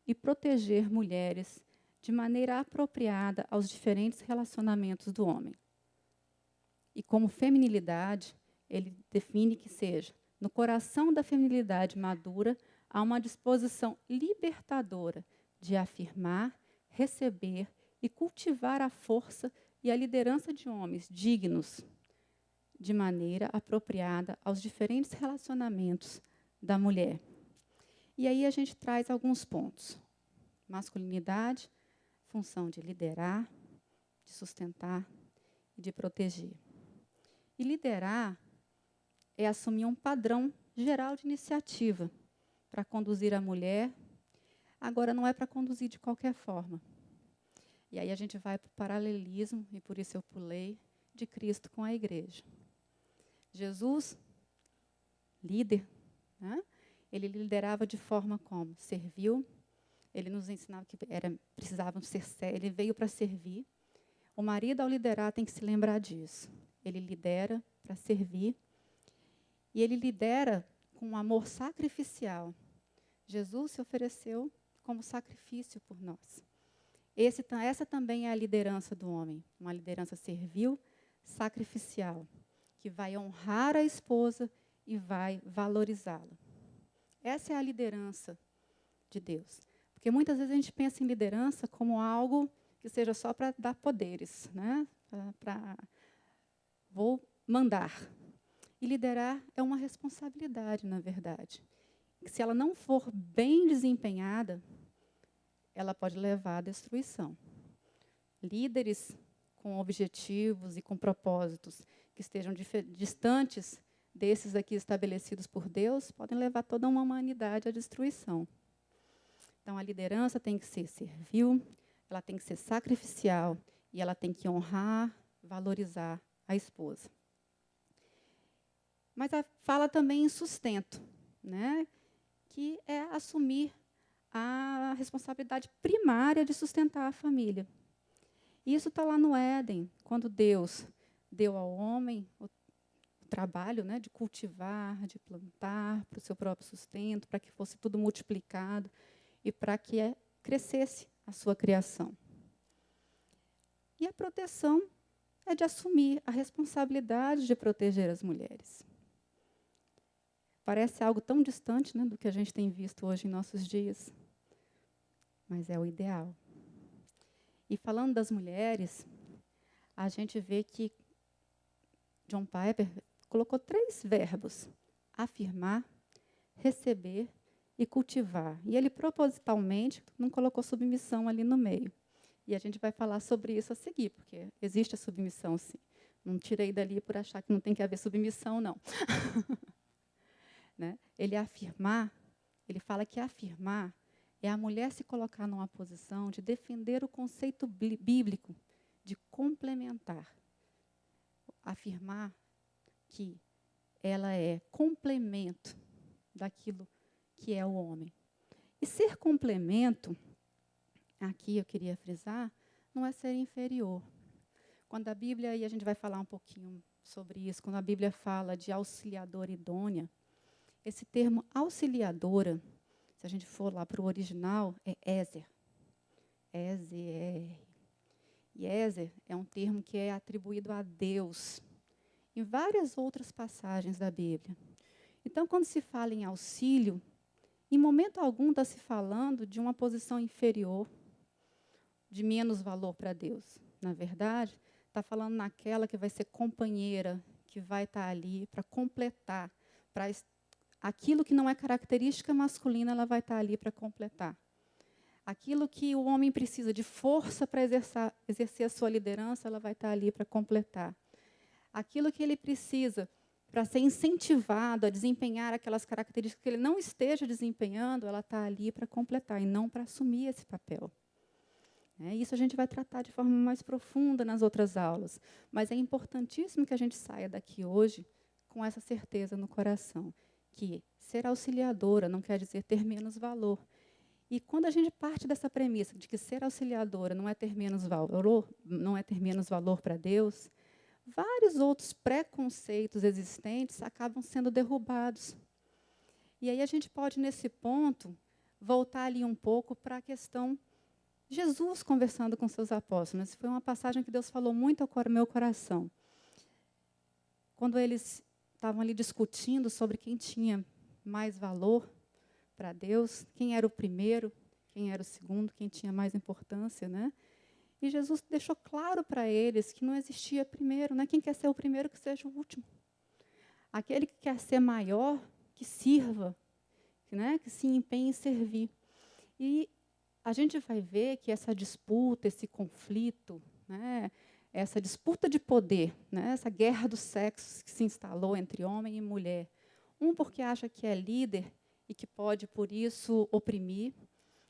e proteger mulheres de maneira apropriada aos diferentes relacionamentos do homem. E como feminilidade, ele define que seja, no coração da feminilidade madura, há uma disposição libertadora de afirmar, receber e cultivar a força e a liderança de homens dignos, de maneira apropriada aos diferentes relacionamentos da mulher. E aí a gente traz alguns pontos. Masculinidade, função de liderar, de sustentar e de proteger. E liderar é assumir um padrão geral de iniciativa para conduzir a mulher. Agora, não é para conduzir de qualquer forma. E aí a gente vai para o paralelismo, e por isso eu pulei, de Cristo com a igreja. Jesus, líder, né? Ele liderava de forma como? Serviu. Ele nos ensinava que precisavam ser sérios. Ele veio para servir. O marido, ao liderar, tem que se lembrar disso. Ele lidera para servir. E ele lidera com um amor sacrificial. Jesus se ofereceu como sacrifício por nós. Essa também é a liderança do homem. Uma liderança servil, sacrificial, que vai honrar a esposa e vai valorizá-la. Essa é a liderança de Deus. Porque muitas vezes a gente pensa em liderança como algo que seja só para dar poderes, né? Vou mandar. E liderar é uma responsabilidade, na verdade. Se ela não for bem desempenhada, ela pode levar à destruição. Líderes com objetivos e com propósitos que estejam distantes desses aqui estabelecidos por Deus, podem levar toda uma humanidade à destruição. Então, a liderança tem que ser servil, ela tem que ser sacrificial e ela tem que honrar, valorizar a esposa. Mas fala também em sustento, né? Que é assumir a responsabilidade primária de sustentar a família. Isso está lá no Éden, quando Deus deu ao homem o trabalho, né, de cultivar, de plantar para o seu próprio sustento, para que fosse tudo multiplicado e para que crescesse a sua criação. E a proteção é de assumir a responsabilidade de proteger as mulheres. Parece algo tão distante, né, do que a gente tem visto hoje em nossos dias, mas é o ideal. E falando das mulheres, a gente vê que John Piper colocou 3 verbos: afirmar, receber e cultivar. E ele propositalmente não colocou submissão ali no meio. E a gente vai falar sobre isso a seguir, porque existe a submissão, sim. Não tirei dali por achar que não tem que haver submissão, não. Né? Ele fala que afirmar é a mulher se colocar numa posição de defender o conceito bíblico de complementar. Afirmar que ela é complemento daquilo que é o homem. E ser complemento, aqui eu queria frisar, não é ser inferior. Quando a Bíblia, e a gente vai falar um pouquinho sobre isso, quando a Bíblia fala de auxiliadora idônea, esse termo auxiliadora, se a gente for lá para o original, é Ezer. E Ezer é um termo que é atribuído a Deus em várias outras passagens da Bíblia. Então, quando se fala em auxílio, em momento algum está se falando de uma posição inferior, de menos valor para Deus. Na verdade, está falando naquela que vai ser companheira, que vai estar ali para completar, para aquilo que não é característica masculina, ela vai estar ali para completar. Aquilo que o homem precisa de força para exercer a sua liderança, ela vai estar ali para completar. Aquilo que ele precisa para ser incentivado a desempenhar aquelas características que ele não esteja desempenhando, ela está ali para completar e não para assumir esse papel. Isso a gente vai tratar de forma mais profunda nas outras aulas. Mas é importantíssimo que a gente saia daqui hoje com essa certeza no coração, que ser auxiliadora não quer dizer ter menos valor. E quando a gente parte dessa premissa de que ser auxiliadora não é ter menos valor, não é ter menos valor para Deus, vários outros preconceitos existentes acabam sendo derrubados. E aí a gente pode, nesse ponto, voltar ali um pouco para a questão de Jesus conversando com seus apóstolos. Foi uma passagem que Deus falou muito ao meu coração. Quando eles estavam ali discutindo sobre quem tinha mais valor para Deus, quem era o primeiro, quem era o segundo, quem tinha mais importância, né? E Jesus deixou claro para eles que não existia primeiro, né? Quem quer ser o primeiro, que seja o último. Aquele que quer ser maior, que sirva, né? Que se empenhe em servir. E a gente vai ver que essa disputa, esse conflito, né? Essa disputa de poder, né? Essa guerra dos sexos que se instalou entre homem e mulher. Um porque acha que é líder e que pode, por isso, oprimir.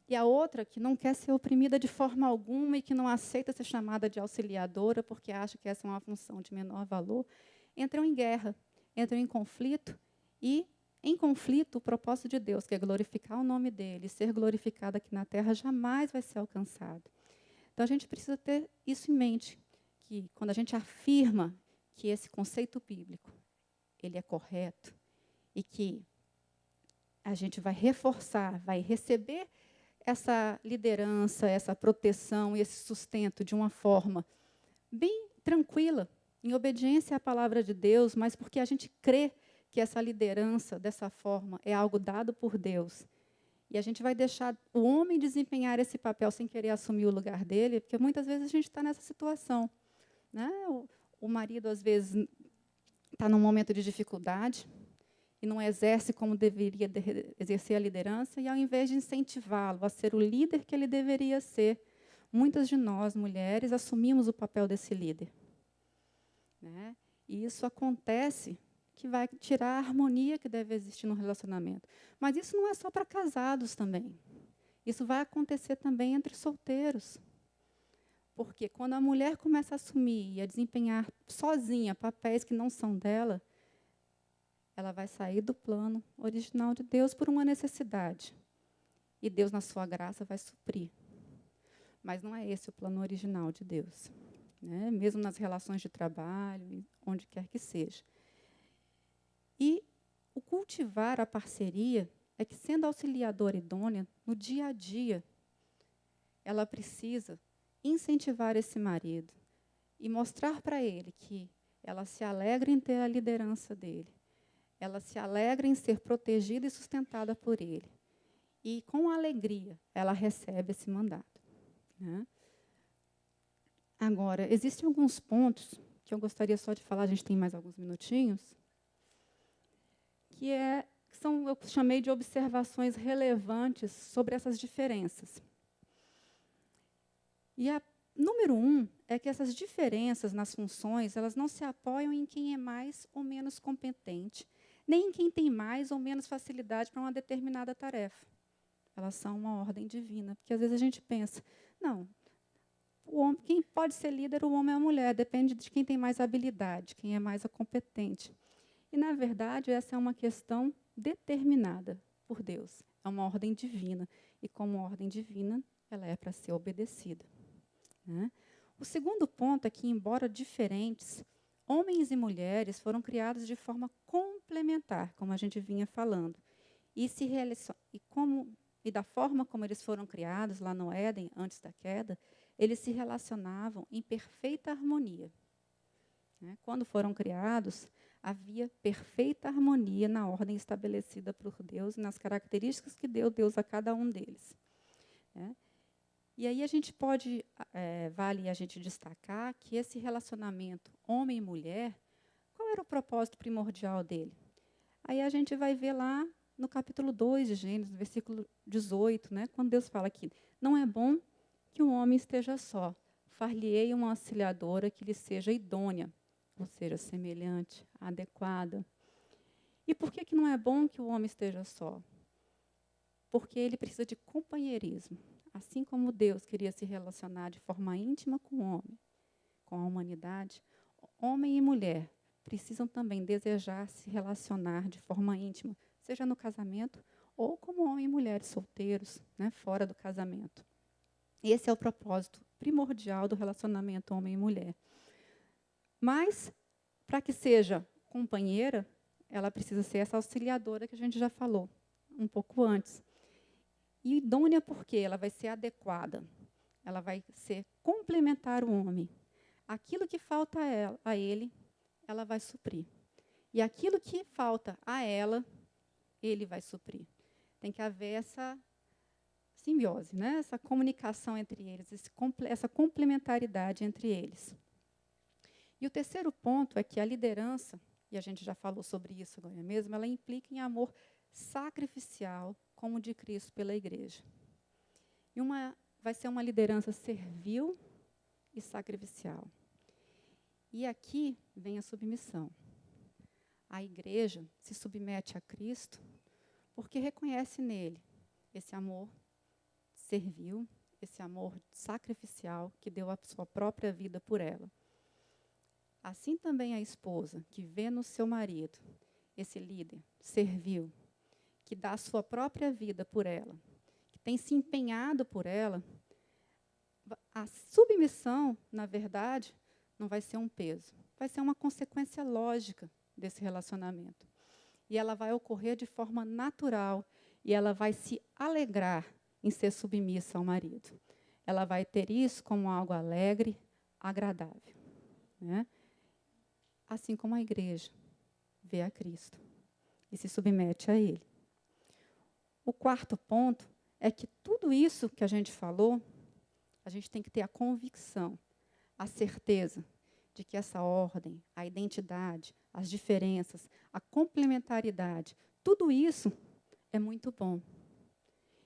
E a outra que não quer ser oprimida de forma alguma e que não aceita ser chamada de auxiliadora porque acha que essa é uma função de menor valor, entram em guerra, entram em conflito e, em conflito, o propósito de Deus, que é glorificar o nome dele, ser glorificado aqui na terra, jamais vai ser alcançado. Então, a gente precisa ter isso em mente, que quando a gente afirma que esse conceito bíblico ele é correto e que a gente vai reforçar, vai receber essa liderança, essa proteção e esse sustento de uma forma bem tranquila, em obediência à palavra de Deus, mas porque a gente crê que essa liderança, dessa forma, é algo dado por Deus. E a gente vai deixar o homem desempenhar esse papel sem querer assumir o lugar dele, porque muitas vezes a gente está nessa situação. Né? O marido, às vezes, está num momento de dificuldade, e não exerce como deveria exercer a liderança, e ao invés de incentivá-lo a ser o líder que ele deveria ser, muitas de nós, mulheres, assumimos o papel desse líder. Né? E isso acontece que vai tirar a harmonia que deve existir no relacionamento. Mas isso não é só para casados também. Isso vai acontecer também entre solteiros. Porque quando a mulher começa a assumir e a desempenhar sozinha papéis que não são dela, ela vai sair do plano original de Deus por uma necessidade. E Deus, na sua graça, vai suprir. Mas não é esse o plano original de Deus. Né? Mesmo nas relações de trabalho, onde quer que seja. E o cultivar a parceria é que, sendo auxiliadora idônea, no dia a dia, ela precisa incentivar esse marido e mostrar para ele que ela se alegra em ter a liderança dele. Ela se alegra em ser protegida e sustentada por ele. E, com alegria, ela recebe esse mandato. Né? Agora, existem alguns pontos que eu gostaria só de falar, a gente tem mais alguns minutinhos, que são, eu chamei de observações relevantes sobre essas diferenças. E número 1 é que essas diferenças nas funções, elas não se apoiam em quem é mais ou menos competente, nem em quem tem mais ou menos facilidade para uma determinada tarefa. Elas são uma ordem divina. Porque, às vezes, a gente pensa, não, quem pode ser líder, o homem ou a mulher, depende de quem tem mais habilidade, quem é mais competente. E, na verdade, essa é uma questão determinada por Deus. É uma ordem divina. E, como ordem divina, ela é para ser obedecida. Né? O segundo ponto é que, embora diferentes, homens e mulheres foram criados de forma complementar, como a gente vinha falando. E da forma como eles foram criados lá no Éden, antes da queda, eles se relacionavam em perfeita harmonia. Né? Quando foram criados, havia perfeita harmonia na ordem estabelecida por Deus e nas características que deu Deus a cada um deles. Né? E aí a gente vale a gente destacar que esse relacionamento homem e mulher, qual era o propósito primordial dele? Aí a gente vai ver lá no capítulo 2 de Gênesis, no versículo 18, né, quando Deus fala que não é bom que um homem esteja só, far-lhe-ei uma auxiliadora que lhe seja idônea, ou seja, semelhante, adequada. E por que não é bom que o homem esteja só? Porque ele precisa de companheirismo. Assim como Deus queria se relacionar de forma íntima com o homem, com a humanidade, homem e mulher precisam também desejar se relacionar de forma íntima, seja no casamento ou como homem e mulher solteiros, né, fora do casamento. Esse é o propósito primordial do relacionamento homem e mulher. Mas, para que seja companheira, ela precisa ser essa auxiliadora que a gente já falou um pouco antes. E idônea porque ela vai ser adequada, ela vai ser complementar o homem. Aquilo que falta a ele, ela vai suprir. E aquilo que falta a ela, ele vai suprir. Tem que haver essa simbiose, né? Essa comunicação entre eles, essa complementaridade entre eles. E o terceiro ponto é que a liderança, e a gente já falou sobre isso agora mesmo, ela implica em amor sacrificial, como o de Cristo pela igreja. E vai ser uma liderança servil e sacrificial. E aqui vem a submissão. A igreja se submete a Cristo porque reconhece nele esse amor servil, esse amor sacrificial que deu a sua própria vida por ela. Assim também a esposa, que vê no seu marido esse líder servil, que dá a sua própria vida por ela, que tem se empenhado por ela, a submissão, na verdade, não vai ser um peso, vai ser uma consequência lógica desse relacionamento. E ela vai ocorrer de forma natural, e ela vai se alegrar em ser submissa ao marido. Ela vai ter isso como algo alegre, agradável, né? Assim como a igreja vê a Cristo e se submete a Ele. O quarto ponto é que tudo isso que a gente falou, a gente tem que ter a convicção, a certeza de que essa ordem, a identidade, as diferenças, a complementaridade, tudo isso é muito bom.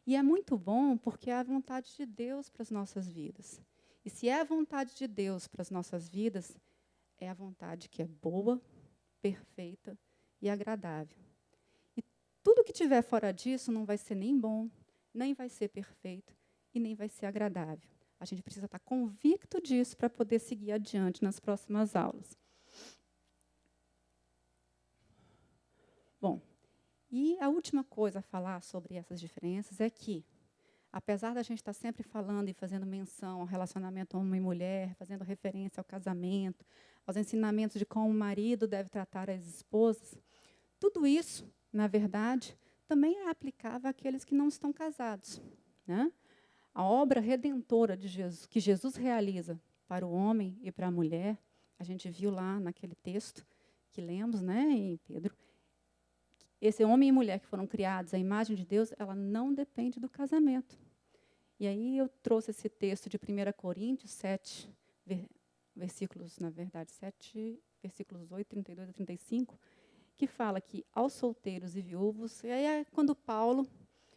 E é muito bom porque é a vontade de Deus para as nossas vidas. E se é a vontade de Deus para as nossas vidas, é a vontade que é boa, perfeita e agradável. E tudo que tiver fora disso não vai ser nem bom, nem vai ser perfeito e nem vai ser agradável. A gente precisa estar convicto disso para poder seguir adiante nas próximas aulas. Bom, e a última coisa a falar sobre essas diferenças é que, apesar da gente estar sempre falando e fazendo menção ao relacionamento homem e mulher, fazendo referência ao casamento, aos ensinamentos de como o marido deve tratar as esposas, tudo isso, na verdade, também é aplicável àqueles que não estão casados, né? A obra redentora de Jesus, que Jesus realiza para o homem e para a mulher, a gente viu lá naquele texto que lemos, né, em Pedro, esse homem e mulher que foram criados à imagem de Deus, ela não depende do casamento. E aí eu trouxe esse texto de 1 Coríntios 7, versículos, na verdade, 7, versículos 8, 32 a 35, que fala que aos solteiros e viúvos, e aí é quando Paulo,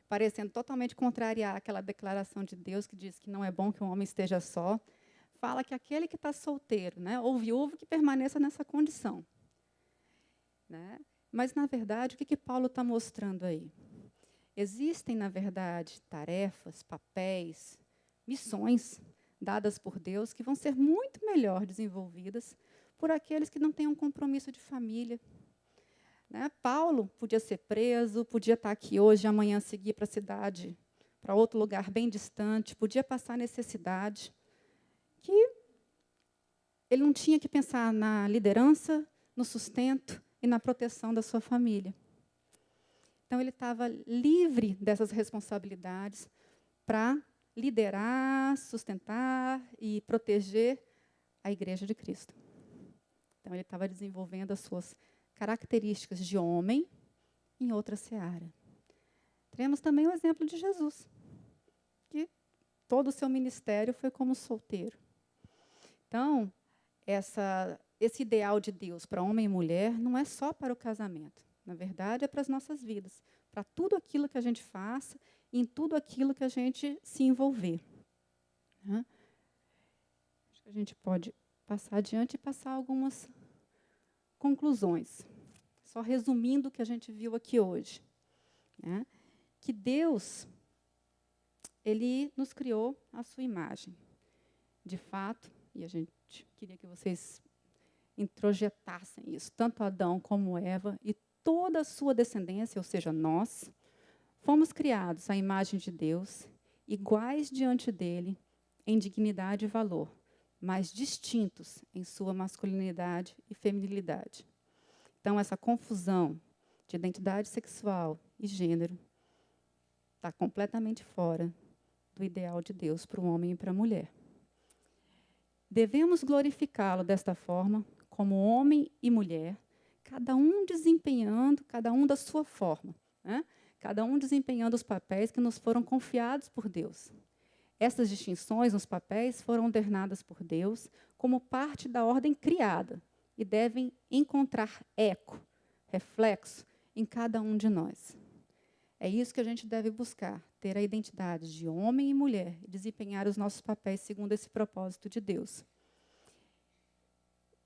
parecendo totalmente contrariar aquela declaração de Deus que diz que não é bom que um homem esteja só, fala que aquele que está solteiro, né, ou viúvo, que permaneça nessa condição. Né? Mas, na verdade, o que Paulo está mostrando aí? Existem, na verdade, tarefas, papéis, missões dadas por Deus que vão ser muito melhor desenvolvidas por aqueles que não têm um compromisso de família. Né? Paulo podia ser preso, podia estar aqui hoje, amanhã seguir para a cidade, para outro lugar bem distante, podia passar necessidade, que ele não tinha que pensar na liderança, no sustento e na proteção da sua família. Então, ele estava livre dessas responsabilidades para liderar, sustentar e proteger a Igreja de Cristo. Então, ele estava desenvolvendo as suas características de homem em outra seara. Temos também o exemplo de Jesus, que todo o seu ministério foi como solteiro. Então, esse ideal de Deus para homem e mulher não é só para o casamento. Na verdade, é para as nossas vidas, para tudo aquilo que a gente faça e em tudo aquilo que a gente se envolver. Né? Acho que a gente pode passar adiante e passar algumas conclusões. Só resumindo o que a gente viu aqui hoje. Né? Que Deus, Ele nos criou à sua imagem. De fato, e a gente queria que vocês introjetassem isso, tanto Adão como Eva e toda a sua descendência, ou seja, nós, Fomos criados à imagem de Deus, iguais diante dele em dignidade e valor, mas distintos em sua masculinidade e feminilidade. Então, essa confusão de identidade sexual e gênero está completamente fora do ideal de Deus para o homem e para a mulher. Devemos glorificá-lo desta forma, como homem e mulher, cada um desempenhando, cada um da sua forma, né? Cada um desempenhando os papéis que nos foram confiados por Deus. Essas distinções nos papéis foram ordenadas por Deus como parte da ordem criada e devem encontrar eco, reflexo em cada um de nós. É isso que a gente deve buscar, ter a identidade de homem e mulher e desempenhar os nossos papéis segundo esse propósito de Deus.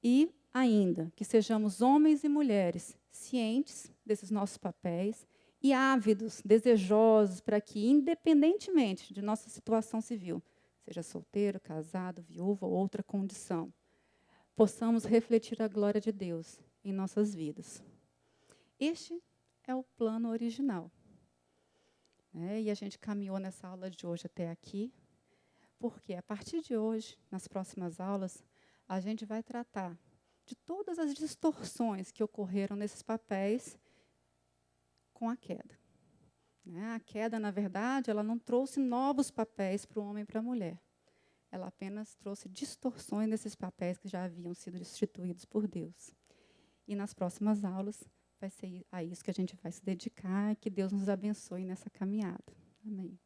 E, ainda, que sejamos homens e mulheres cientes desses nossos papéis e ávidos, desejosos para que, independentemente de nossa situação civil, seja solteiro, casado, viúvo ou outra condição, possamos refletir a glória de Deus em nossas vidas. Este é o plano original. E a gente caminhou nessa aula de hoje até aqui, porque a partir de hoje, nas próximas aulas, a gente vai tratar de todas as distorções que ocorreram nesses papéis com a queda. A queda, na verdade, ela não trouxe novos papéis para o homem e para a mulher. Ela apenas trouxe distorções nesses papéis que já haviam sido instituídos por Deus. E nas próximas aulas, vai ser a isso que a gente vai se dedicar e que Deus nos abençoe nessa caminhada. Amém.